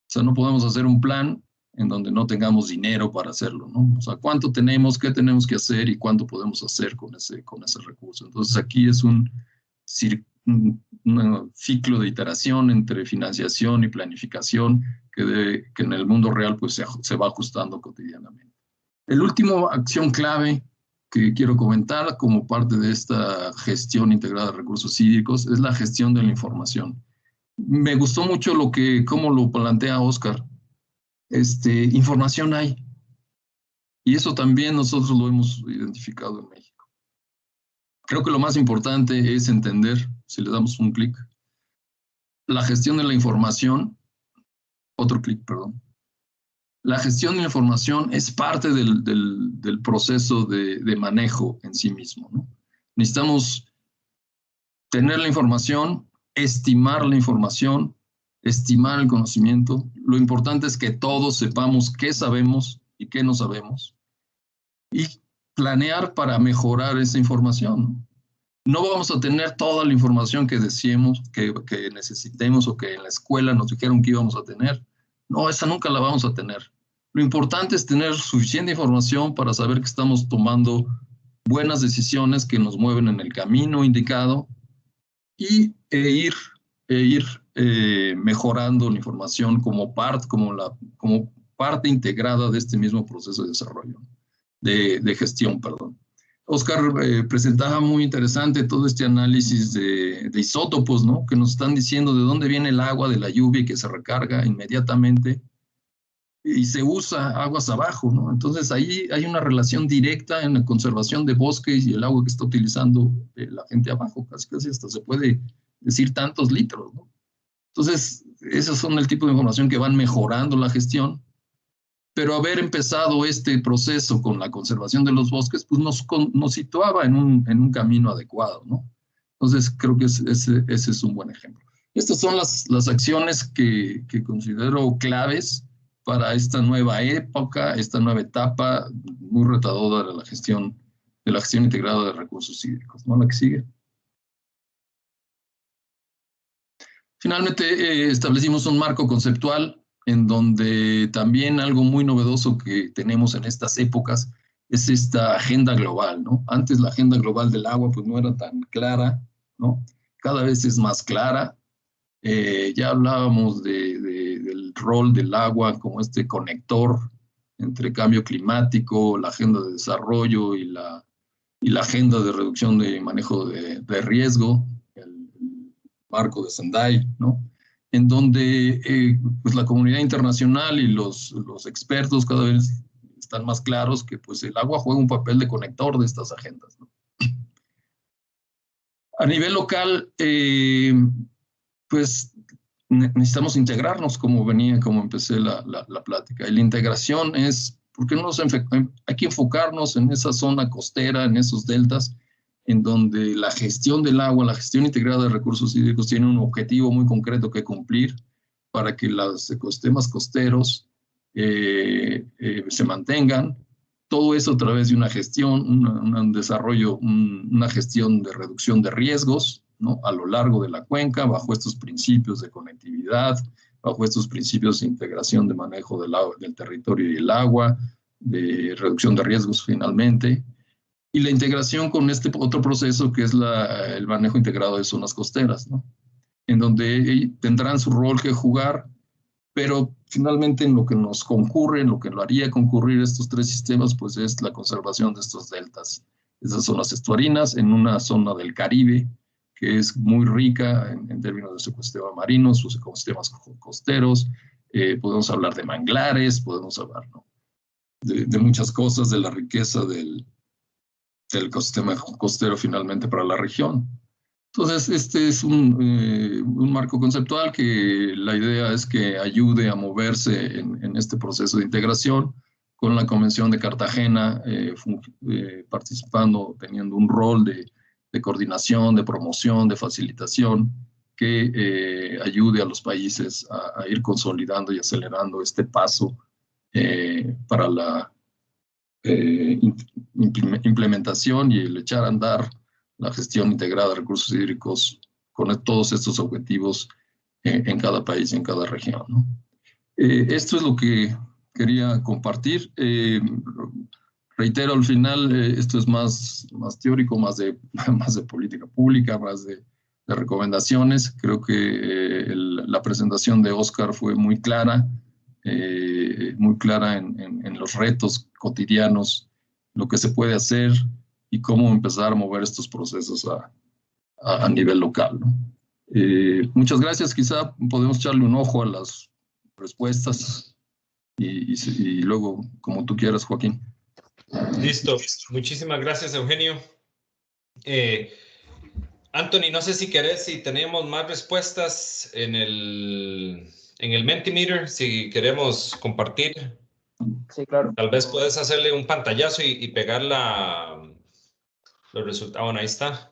sea, no podemos hacer un plan en donde no tengamos dinero para hacerlo, ¿no? O sea, ¿cuánto tenemos, qué tenemos que hacer y cuánto podemos hacer con ese recurso? Entonces, aquí es un ciclo de iteración entre financiación y planificación que en el mundo real pues se va ajustando cotidianamente. El último acción clave que quiero comentar como parte de esta gestión integrada de recursos hídricos es la gestión de la información. Me gustó mucho cómo lo plantea Oscar. Información hay. Y eso también nosotros lo hemos identificado en México. Creo que lo más importante es entender, si le damos un clic, la gestión de la información, otro clic, perdón. La gestión de la información es parte del proceso de manejo en sí mismo, ¿no? Necesitamos tener la información, estimar la información, estimar el conocimiento. Lo importante es que todos sepamos qué sabemos y qué no sabemos y planear para mejorar esa información. No vamos a tener toda la información que decíamos que necesitemos o que en la escuela nos dijeron que íbamos a tener. No, esa nunca la vamos a tener. Lo importante es tener suficiente información para saber que estamos tomando buenas decisiones que nos mueven en el camino indicado e ir mejorando la información como parte integrada de este mismo proceso de desarrollo, de gestión, perdón. Oscar presentaba muy interesante todo este análisis de isótopos, ¿no? Que nos están diciendo de dónde viene el agua de la lluvia y que se recarga inmediatamente y se usa aguas abajo, ¿no? Entonces ahí hay una relación directa en la conservación de bosques y el agua que está utilizando la gente abajo, casi hasta se puede decir tantos litros, ¿no? Entonces, esos son el tipo de información que van mejorando la gestión, pero haber empezado este proceso con la conservación de los bosques, pues nos situaba en un camino adecuado, ¿no? Entonces, creo que ese es un buen ejemplo. Estas son las acciones que considero claves para esta nueva época, esta nueva etapa muy retadora de la gestión integrada de recursos hídricos, ¿no? La que sigue. Finalmente, establecimos un marco conceptual en donde también algo muy novedoso que tenemos en estas épocas es esta agenda global, ¿no? Antes la agenda global del agua pues no era tan clara, ¿no? Cada vez es más clara. Ya hablábamos del rol del agua como este conector entre cambio climático, la agenda de desarrollo y la agenda de reducción de manejo de riesgo, el marco de Sendai, ¿no? En donde pues la comunidad internacional y los expertos cada vez están más claros que pues el agua juega un papel de conector de estas agendas, ¿no? A nivel local, pues necesitamos integrarnos, como empecé la plática. Y la integración es, ¿por qué no hay que enfocarnos en esa zona costera, en esos deltas, en donde la gestión del agua, la gestión integrada de recursos hídricos tiene un objetivo muy concreto que cumplir para que los ecosistemas costeros se mantengan? Todo eso a través de una gestión, un desarrollo, una gestión de reducción de riesgos, ¿no? A lo largo de la cuenca, bajo estos principios de conectividad, bajo estos principios de integración de manejo del territorio y el agua, de reducción de riesgos finalmente, y la integración con este otro proceso que es el manejo integrado de zonas costeras, ¿no? En donde tendrán su rol que jugar, pero finalmente en lo que nos concurre, en lo que lo haría concurrir estos tres sistemas, pues es la conservación de estos deltas, esas zonas estuarinas en una zona del Caribe que es muy rica en términos de su ecosistema marino, sus ecosistemas costeros. Podemos hablar de manglares, podemos hablar, ¿no?, de muchas cosas, de la riqueza del ecosistema costero finalmente para la región. Entonces, este es un marco conceptual que la idea es que ayude a moverse en este proceso de integración, con la Convención de Cartagena participando, teniendo un rol de coordinación, de promoción, de facilitación, que ayude a los países a ir consolidando y acelerando este paso para la implementación y el echar a andar la gestión integrada de recursos hídricos con todos estos objetivos en cada país y en cada región, ¿no? Esto es lo que quería compartir. Reitero, al final, esto es más teórico, más de política pública, más de recomendaciones. Creo que la presentación de Oscar fue muy clara en los retos cotidianos, lo que se puede hacer y cómo empezar a mover estos procesos a nivel local, ¿no? Muchas gracias. Quizá podemos echarle un ojo a las respuestas y luego, como tú quieras, Joaquín. Listo. Muchísimas gracias, Eugenio. Anthony, no sé si tenemos más respuestas en el Mentimeter, si queremos compartir. Sí, claro. Tal vez puedes hacerle un pantallazo y pegar los resultados. Bueno, ahí está.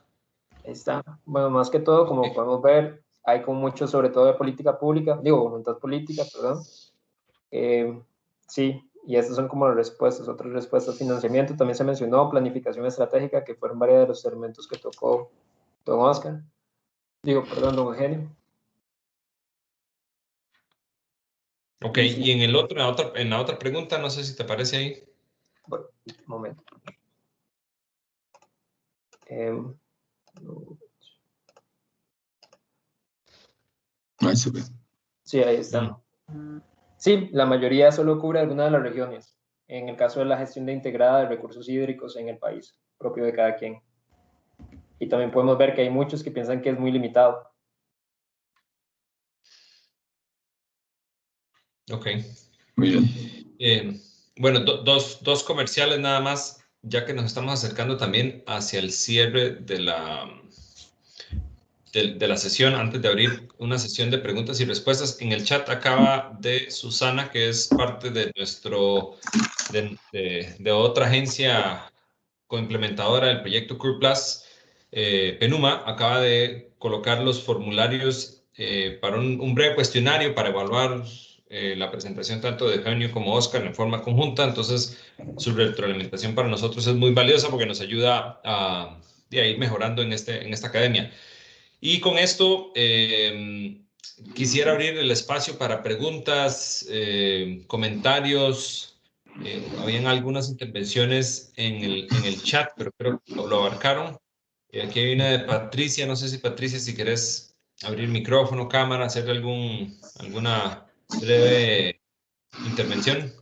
Ahí está. Bueno, más que todo, como podemos ver, hay como mucho, sobre todo de política pública, voluntad política, perdón. Sí, y estas son como las respuestas. Otras respuestas: financiamiento, también se mencionó, planificación estratégica, que fueron varios de los elementos que tocó don Oscar. Don Eugenio. Ok, sí. Y en la otra pregunta, no sé si te aparece ahí. Bueno, un momento. Ahí se ve. Sí, ahí está. Sí, la mayoría solo cubre alguna de las regiones, en el caso de la gestión integrada de recursos hídricos en el país, propio de cada quien. Y también podemos ver que hay muchos que piensan que es muy limitado. Ok. Muy bien. Bueno, dos comerciales nada más, ya que nos estamos acercando también hacia el cierre de la sesión. Antes de abrir una sesión de preguntas y respuestas, en el chat acaba de Susana, que es parte de de otra agencia coimplementadora del proyecto CUR Plus, PENUMA, acaba de colocar los formularios para un breve cuestionario para evaluar la presentación tanto de Eugenio como Oscar en forma conjunta. Entonces, su retroalimentación para nosotros es muy valiosa porque nos ayuda a ir mejorando en esta academia. Y con esto quisiera abrir el espacio para preguntas, comentarios Habían algunas intervenciones en el chat, pero creo que lo abarcaron. Aquí hay una de Patricia, no sé si Patricia, si querés abrir micrófono, cámara, hacer alguna breve intervención.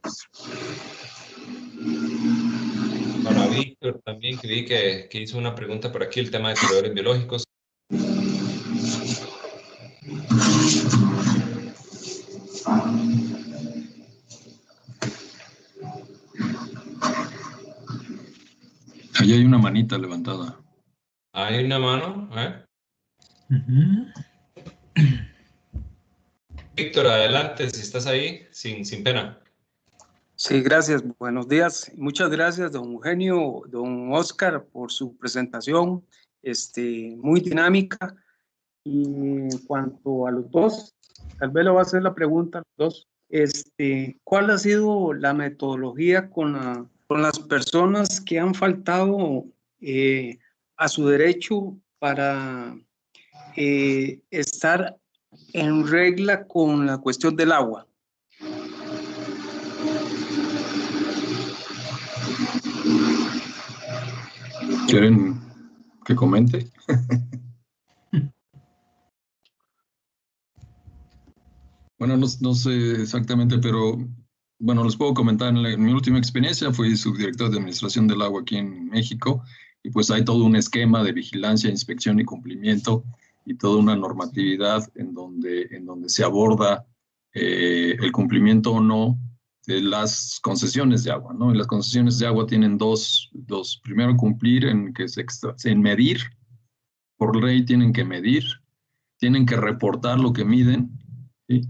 Para Víctor también, que vi que hizo una pregunta por aquí, el tema de corredores biológicos. Ahí hay una manita levantada. Hay una mano, ¿eh? Víctor, adelante, si estás ahí, sin pena. Sí, gracias. Buenos días. Muchas gracias, don Eugenio, don Oscar, por su presentación, muy dinámica. Y en cuanto a los dos, tal vez le voy a hacer la pregunta a los dos. ¿Cuál ha sido la metodología con las personas que han faltado a su derecho para estar en regla con la cuestión del agua? ¿Quieren que comente? Bueno, no sé exactamente, pero bueno, les puedo comentar. En mi última experiencia fui subdirector de Administración del Agua aquí en México, y pues hay todo un esquema de vigilancia, inspección y cumplimiento, y toda una normatividad en donde se aborda el cumplimiento o no de las concesiones de agua, ¿no? Y las concesiones de agua tienen dos. Primero, cumplir en medir. Por ley tienen que medir, tienen que reportar lo que miden, ¿sí?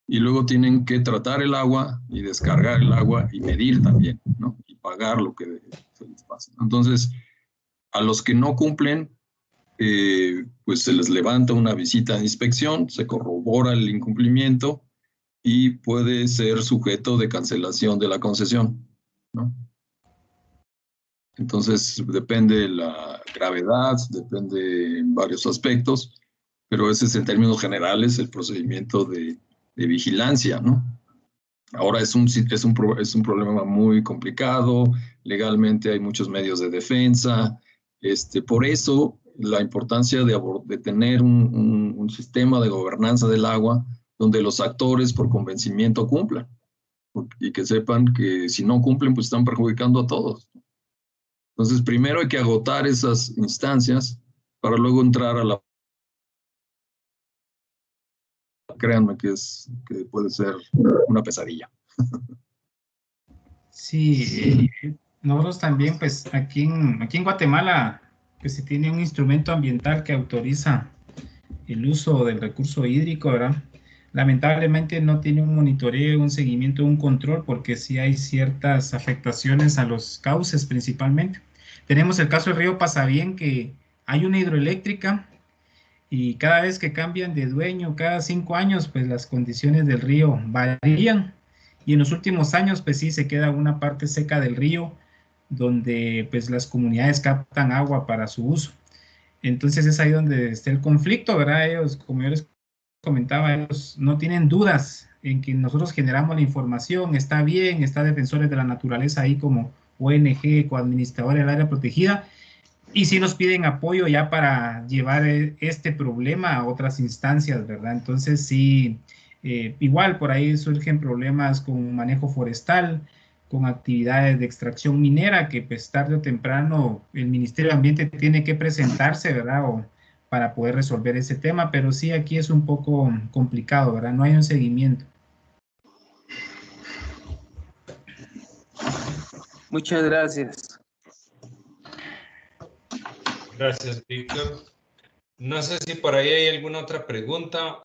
Y luego tienen que tratar el agua y descargar el agua y medir también, ¿no? Y pagar lo que se les pasa. Entonces, a los que no cumplen, pues se les levanta una visita de inspección, se corrobora el incumplimiento y puede ser sujeto de cancelación de la concesión, ¿no? Entonces, depende de la gravedad, depende en varios aspectos, pero ese es en términos generales el procedimiento de vigilancia, ¿no? Ahora es un problema muy complicado, legalmente hay muchos medios de defensa, por eso la importancia de tener un sistema de gobernanza del agua donde los actores por convencimiento cumplan y que sepan que si no cumplen pues están perjudicando a todos. Entonces primero hay que agotar esas instancias para luego entrar a la... Créanme que puede ser una pesadilla. Sí, nosotros también, pues aquí en Guatemala, pues se tiene un instrumento ambiental que autoriza el uso del recurso hídrico, ¿verdad? Lamentablemente no tiene un monitoreo, un seguimiento, un control, porque sí hay ciertas afectaciones a los cauces principalmente. Tenemos el caso del río Pasabien, que hay una hidroeléctrica y cada vez que cambian de dueño, cada 5 años, pues las condiciones del río varían. Y en los últimos años, pues sí, se queda una parte seca del río donde pues las comunidades captan agua para su uso. Entonces es ahí donde está el conflicto, ¿verdad? Ellos, como yo les comentaba, ellos no tienen dudas en que nosotros generamos la información, está bien, está Defensores de la Naturaleza ahí como ONG, coadministradora del área protegida, y sí nos piden apoyo ya para llevar este problema a otras instancias, ¿verdad? Entonces sí, igual por ahí surgen problemas con manejo forestal, con actividades de extracción minera, que pues tarde o temprano el Ministerio de Ambiente tiene que presentarse, ¿verdad? Para poder resolver ese tema, pero sí aquí es un poco complicado, ¿verdad? No hay un seguimiento. Muchas gracias. Gracias, Víctor. No sé si por ahí hay alguna otra pregunta.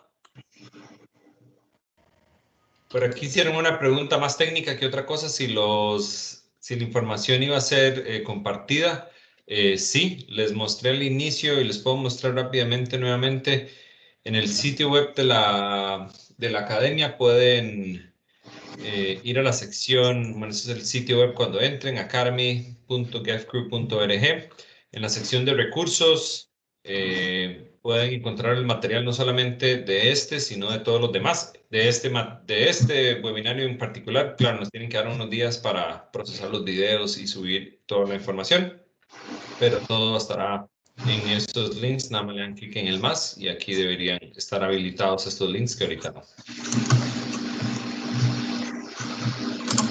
Por aquí hicieron una pregunta más técnica que otra cosa, si la información iba a ser compartida. Sí, les mostré al inicio y les puedo mostrar rápidamente nuevamente. En el sitio web de la academia pueden ir a la sección, bueno, ese es el sitio web cuando entren, academy.gefcrew.org. En la sección de recursos pueden encontrar el material no solamente de sino de todos los demás. de este webinario en particular. Claro, nos tienen que dar unos días para procesar los videos y subir toda la información, pero todo estará en estos links. Nada más le dan clic en el más y aquí deberían estar habilitados estos links que ahorita no.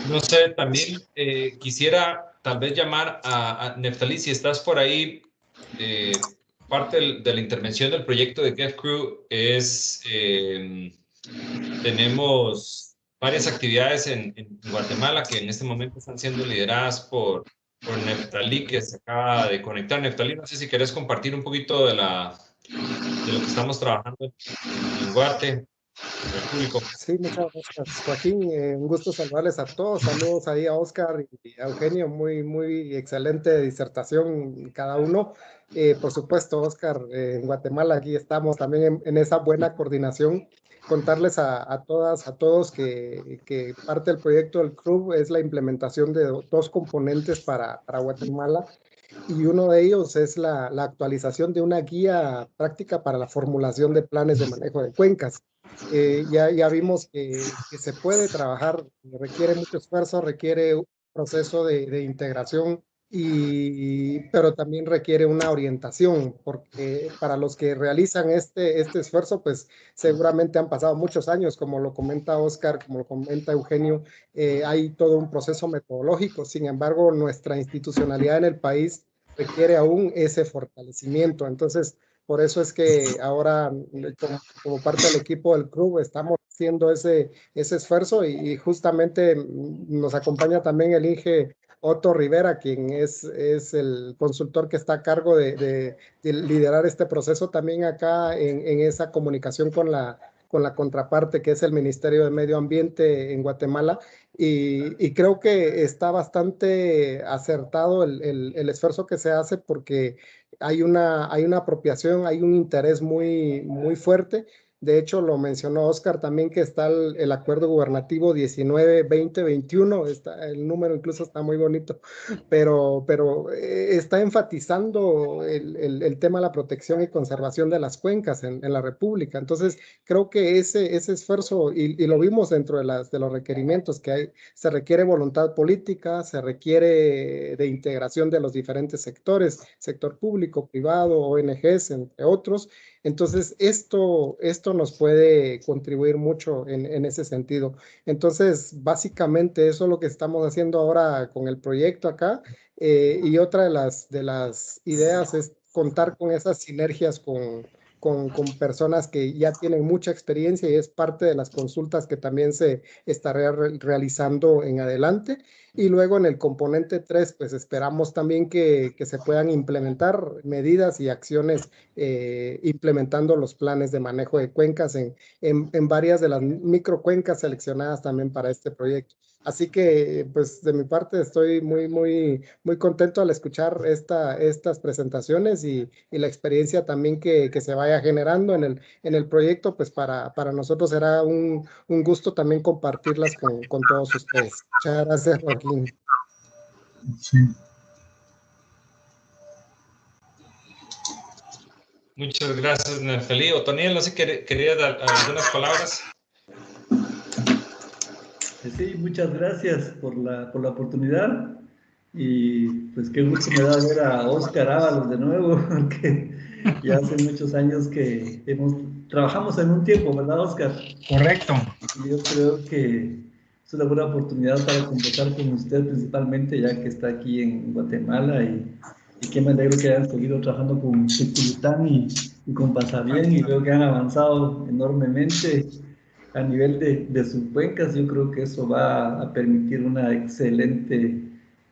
No sé, también quisiera tal vez llamar a Neftalí, si estás por ahí. Parte de la intervención del proyecto de GEFCRU es, tenemos varias actividades en Guatemala que en este momento están siendo lideradas por Neftalí, que se acaba de conectar. Neftalí, no sé si querés compartir un poquito de lo que estamos trabajando en Guate. Sí, muchas gracias, Joaquín. Un gusto saludarles a todos. Saludos ahí a Oscar y a Eugenio. Muy excelente disertación cada uno. Por supuesto, Oscar, en Guatemala aquí estamos también en esa buena coordinación. Contarles a todas, a todos que parte del proyecto del club es la implementación de dos componentes para Guatemala. Y uno de ellos es la actualización de una guía práctica para la formulación de planes de manejo de cuencas. Ya vimos que se puede trabajar, requiere mucho esfuerzo, requiere un proceso de integración, pero también requiere una orientación, porque para los que realizan este esfuerzo, pues seguramente han pasado muchos años, como lo comenta Oscar, como lo comenta Eugenio, hay todo un proceso metodológico. Sin embargo, nuestra institucionalidad en el país requiere aún ese fortalecimiento. Entonces, por eso es que ahora, como parte del equipo del club, estamos haciendo ese esfuerzo y justamente nos acompaña también el Inge Otto Rivera, quien es el consultor que está a cargo de liderar este proceso también acá en esa comunicación con la contraparte, que es el Ministerio de Medio Ambiente en Guatemala. Y creo que está bastante acertado el esfuerzo que se hace, porque hay una apropiación, hay un interés muy fuerte. De hecho, lo mencionó Oscar también, que está el acuerdo gubernativo 19-20-21, el número incluso está muy bonito, pero está enfatizando el tema de la protección y conservación de las cuencas en la República. Entonces, creo que ese esfuerzo, y lo vimos dentro de los requerimientos que hay, se requiere voluntad política, se requiere de integración de los diferentes sectores, sector público, privado, ONGs, entre otros. Entonces, esto nos puede contribuir mucho en ese sentido. Entonces, básicamente eso es lo que estamos haciendo ahora con el proyecto acá. Y otra de las ideas es contar con esas sinergias con personas que ya tienen mucha experiencia, y es parte de las consultas que también se estará realizando en adelante. Y luego en el componente 3, pues esperamos también que se puedan implementar medidas y acciones implementando los planes de manejo de cuencas en varias de las microcuencas seleccionadas también para este proyecto. Así que, pues, de mi parte estoy muy contento al escuchar estas presentaciones y la experiencia también que se vaya generando en el proyecto. Pues para nosotros será un gusto también compartirlas con todos ustedes. Muchas gracias, Joaquín. Sí. Muchas gracias, Neftalí. Otoniel, no sé, ¿quería dar algunas palabras? Sí, muchas gracias por la oportunidad, y pues qué gusto me da ver a Oscar Ábalos de nuevo, porque ya hace muchos años que trabajamos en un tiempo, ¿verdad, Oscar? Correcto. Y yo creo que es una buena oportunidad para conversar con usted, principalmente ya que está aquí en Guatemala, y que me alegro que hayan seguido trabajando con Teculután y con Pasabien, y veo que han avanzado enormemente a nivel de sus cuencas. Yo creo que eso va a permitir una excelente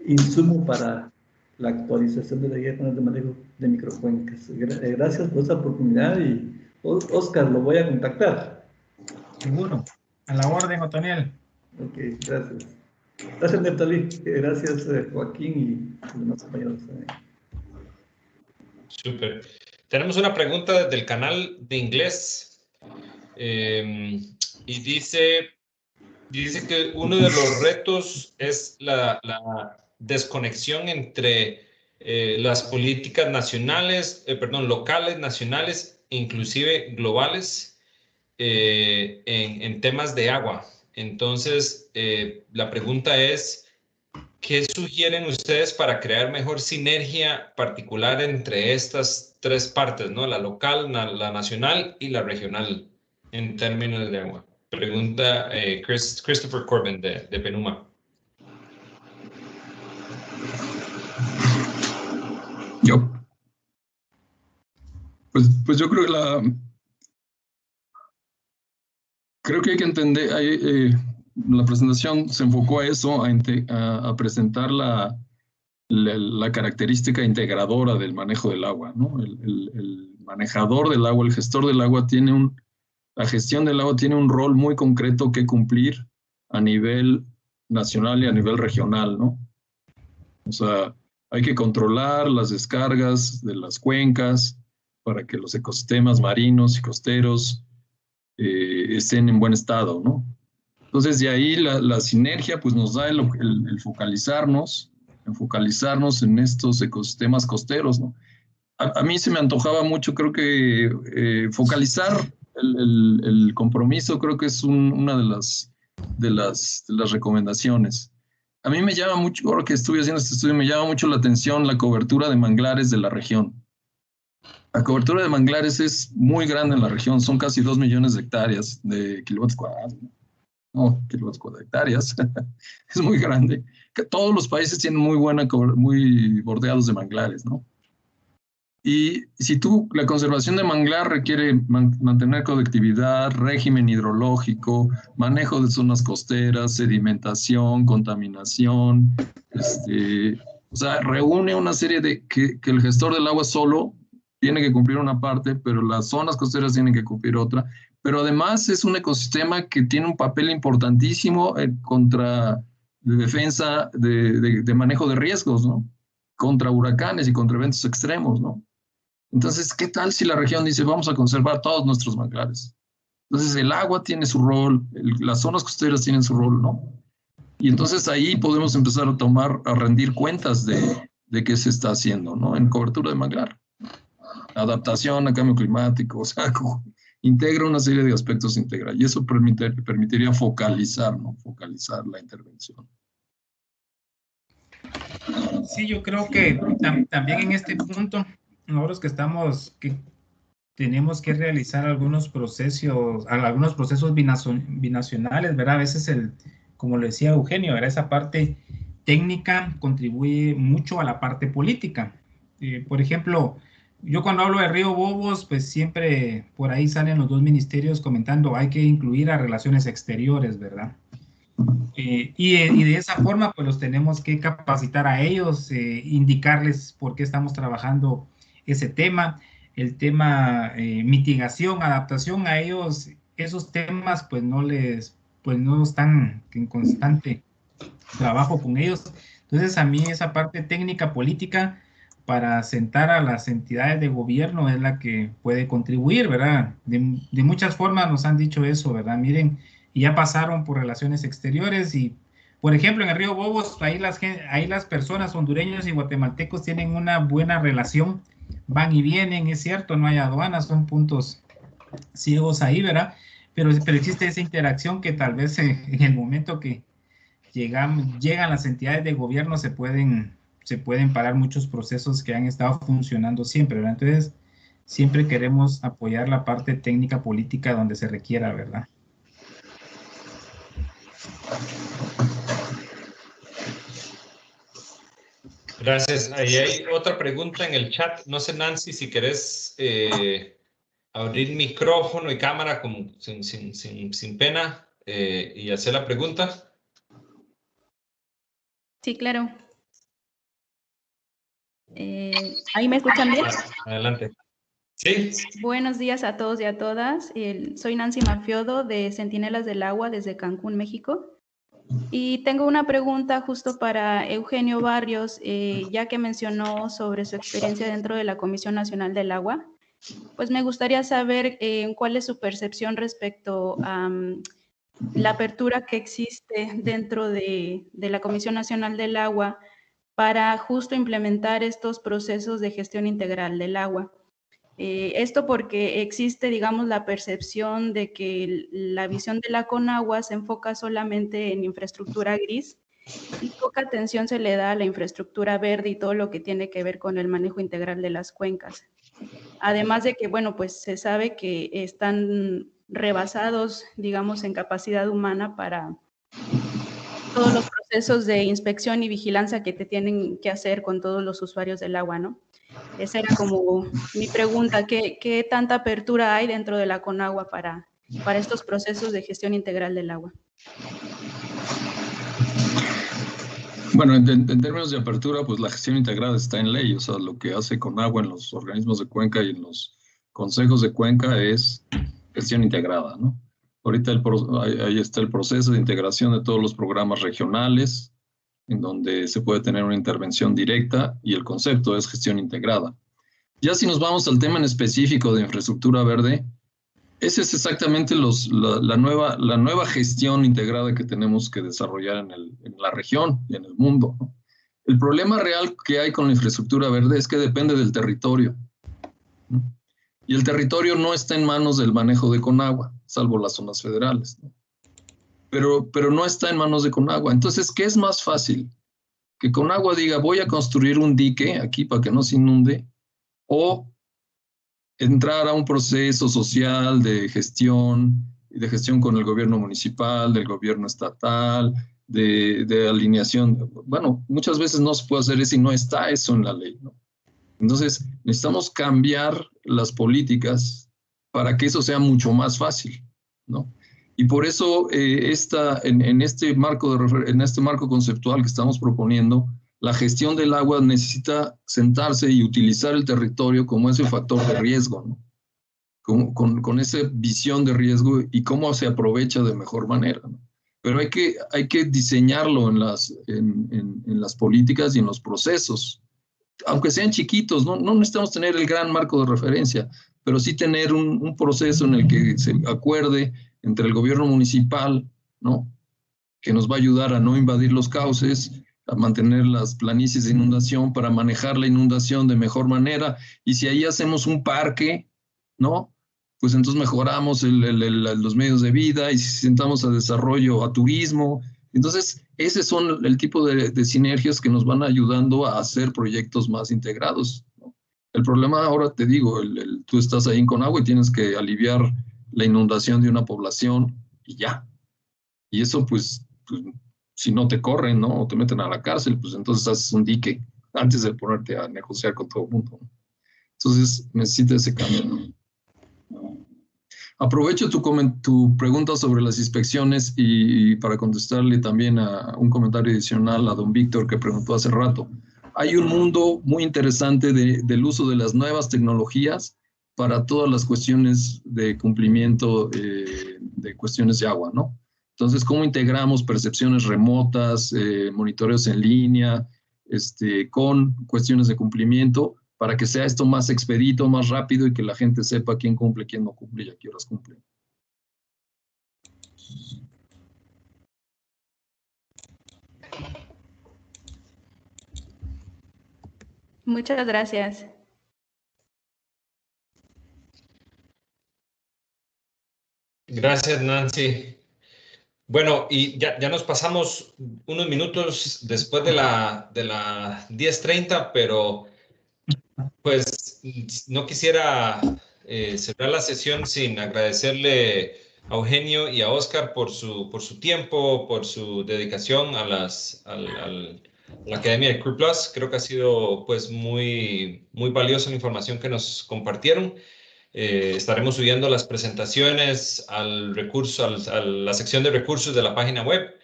insumo para la actualización de la guía de manejo de microcuencas. Gracias por esta oportunidad, y Oscar, lo voy a contactar. Seguro. A la orden, Otoniel. Ok, gracias. Gracias, Neftalí. Gracias, Joaquín, y los demás compañeros también. Súper. Tenemos una pregunta desde el canal de inglés. Y dice que uno de los retos es la desconexión entre las políticas nacionales, locales, nacionales, inclusive globales, en temas de agua. Entonces, la pregunta es, ¿qué sugieren ustedes para crear mejor sinergia particular entre estas tres partes, ¿no? La local, la nacional y la regional en términos de agua? Pregunta Christopher Corbin de Penuma. Yo. Pues yo creo que creo que hay que entender, la presentación se enfocó a eso, a presentar la característica integradora del manejo del agua, ¿no? El manejador del agua, el gestor del agua la gestión del agua tiene un rol muy concreto que cumplir a nivel nacional y a nivel regional, ¿no? O sea, hay que controlar las descargas de las cuencas para que los ecosistemas marinos y costeros estén en buen estado, ¿no? Entonces, de ahí la sinergia pues nos da el focalizarnos en estos ecosistemas costeros, ¿no? A mí se me antojaba mucho, creo que focalizar el compromiso, creo que es una de las recomendaciones. A mí me llama mucho, ahora que estuve haciendo este estudio, me llama mucho la atención la cobertura de manglares de la región. La cobertura de manglares es muy grande en la región, son casi 2 millones de hectáreas, de kilómetros cuadrados. No, kilómetros cuadrados, hectáreas. Es muy grande. Todos los países tienen muy bordeados de manglares, ¿no? Y la conservación de manglar requiere mantener conectividad, régimen hidrológico, manejo de zonas costeras, sedimentación, contaminación, o sea, reúne una serie de que el gestor del agua solo tiene que cumplir una parte, pero las zonas costeras tienen que cumplir otra. Pero además es un ecosistema que tiene un papel importantísimo de defensa, de manejo de riesgos, ¿no? Contra huracanes y contra eventos extremos, ¿no? Entonces, ¿qué tal si la región dice, vamos a conservar todos nuestros manglares? Entonces, el agua tiene su rol, las zonas costeras tienen su rol, ¿no? Y entonces ahí podemos empezar a rendir cuentas de qué se está haciendo, ¿no? En cobertura de manglar. Adaptación a cambio climático, o sea, integra una serie de aspectos integra, y eso permitiría focalizar, ¿no? Focalizar la intervención. Sí, yo creo que también en este punto, nosotros que tenemos que realizar algunos procesos binacionales, ¿verdad? A veces, como lo decía Eugenio, ¿verdad? Esa parte técnica contribuye mucho a la parte política. Por ejemplo, yo cuando hablo de Río Bobos, pues siempre por ahí salen los dos ministerios comentando, hay que incluir a relaciones exteriores, ¿verdad? Y de esa forma, pues los tenemos que capacitar a ellos, indicarles por qué estamos trabajando ese tema, el tema mitigación, adaptación a ellos, esos temas pues no están en constante trabajo con ellos. Entonces a mí esa parte técnica política para sentar a las entidades de gobierno es la que puede contribuir, ¿verdad? De muchas formas nos han dicho eso, ¿verdad? Miren, y ya pasaron por relaciones exteriores y, por ejemplo, en el Río Bobos, ahí las personas hondureños y guatemaltecos tienen una buena relación, van y vienen, es cierto, no hay aduanas, son puntos ciegos ahí, ¿verdad? Pero existe esa interacción que tal vez en el momento que llegan las entidades de gobierno se pueden parar muchos procesos que han estado funcionando siempre, ¿verdad? Entonces, siempre queremos apoyar la parte técnica política donde se requiera, ¿verdad? Gracias. Ahí hay otra pregunta en el chat. No sé, Nancy, si querés abrir micrófono y cámara sin pena y hacer la pregunta. Sí, claro. ¿Ahí me escuchan bien? Adelante. Sí. Buenos días a todos y a todas. Soy Nancy Mafiodo de Centinelas del Agua desde Cancún, México. Y tengo una pregunta justo para Eugenio Barrios, ya que mencionó sobre su experiencia dentro de la Comisión Nacional del Agua. Pues me gustaría saber cuál es su percepción respecto a la apertura que existe dentro de la Comisión Nacional del Agua para justo implementar estos procesos de gestión integral del agua. Esto porque existe, digamos, la percepción de que la visión de la Conagua se enfoca solamente en infraestructura gris y poca atención se le da a la infraestructura verde y todo lo que tiene que ver con el manejo integral de las cuencas. Además de que, bueno, pues se sabe que están rebasados, digamos, en capacidad humana para todos los procesos de inspección y vigilancia que te tienen que hacer con todos los usuarios del agua, ¿no? Esa era como mi pregunta, ¿qué tanta apertura hay dentro de la Conagua para estos procesos de gestión integral del agua? Bueno, en términos de apertura, pues la gestión integrada está en ley, o sea, lo que hace Conagua en los organismos de cuenca y en los consejos de cuenca es gestión integrada, ¿no? Ahorita ahí está el proceso de integración de todos los programas regionales, en donde se puede tener una intervención directa y el concepto es gestión integrada. Ya si nos vamos al tema en específico de infraestructura verde, esa es exactamente la nueva gestión integrada que tenemos que desarrollar en la región y en el mundo, ¿no? El problema real que hay con la infraestructura verde es que depende del territorio, ¿no? Y el territorio no está en manos del manejo de Conagua, salvo las zonas federales, ¿no? Pero no está en manos de Conagua. Entonces, ¿qué es más fácil? Que Conagua diga, voy a construir un dique aquí para que no se inunde, o entrar a un proceso social de gestión con el gobierno municipal, del gobierno estatal, de alineación. Bueno, muchas veces no se puede hacer eso y no está eso en la ley, ¿no? Entonces, necesitamos cambiar las políticas para que eso sea mucho más fácil, ¿no? Y por eso en este marco conceptual que estamos proponiendo, la gestión del agua necesita sentarse y utilizar el territorio como ese factor de riesgo, ¿no? Con esa visión de riesgo y cómo se aprovecha de mejor manera, ¿no? Pero hay que diseñarlo en las políticas y en los procesos, aunque sean chiquitos. No necesitamos tener el gran marco de referencia, pero sí tener un proceso en el que se acuerde entre el gobierno municipal, ¿no?, que nos va a ayudar a no invadir los cauces, a mantener las planicies de inundación para manejar la inundación de mejor manera, y si ahí hacemos un parque, ¿no?, pues entonces mejoramos los medios de vida, y si sentamos a desarrollo, a turismo. Entonces, ese son el tipo de sinergias que nos van ayudando a hacer proyectos más integrados, ¿no? El problema ahora, te digo, tú estás ahí en Conagua y tienes que aliviar la inundación de una población y ya. Y eso, pues si no te corren, ¿no?, o te meten a la cárcel, pues entonces haces un dique antes de ponerte a negociar con todo el mundo, ¿no? Entonces, necesita ese cambio, ¿no? Aprovecho tu pregunta sobre las inspecciones y para contestarle también a un comentario adicional a don Víctor que preguntó hace rato. Hay un mundo muy interesante del uso de las nuevas tecnologías para todas las cuestiones de cumplimiento de cuestiones de agua, ¿no? Entonces, ¿cómo integramos percepciones remotas, monitoreos en línea, con cuestiones de cumplimiento para que sea esto más expedito, más rápido y que la gente sepa quién cumple, quién no cumple y a qué horas cumple? Muchas gracias. Gracias, Nancy. Bueno, y ya nos pasamos unos minutos después de la 10:30, pero pues no quisiera cerrar la sesión sin agradecerle a Eugenio y a Oscar por su tiempo, por su dedicación a la Academia de CRU+. Creo que ha sido pues muy valiosa la información que nos compartieron. Estaremos subiendo las presentaciones a la sección de recursos de la página web.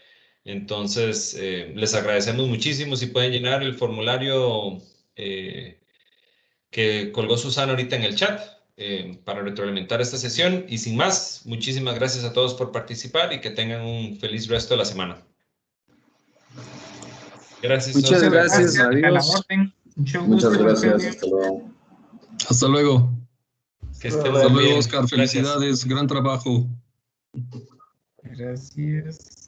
Entonces, les agradecemos muchísimo. Si pueden llenar el formulario que colgó Susana ahorita en el chat para retroalimentar esta sesión. Y sin más, muchísimas gracias a todos por participar y que tengan un feliz resto de la semana. Gracias. Muchas gracias. Adiós. Muchas gracias. Hasta luego. Hasta luego. Hasta luego, Oscar. Felicidades. Gracias. Gran trabajo. Gracias.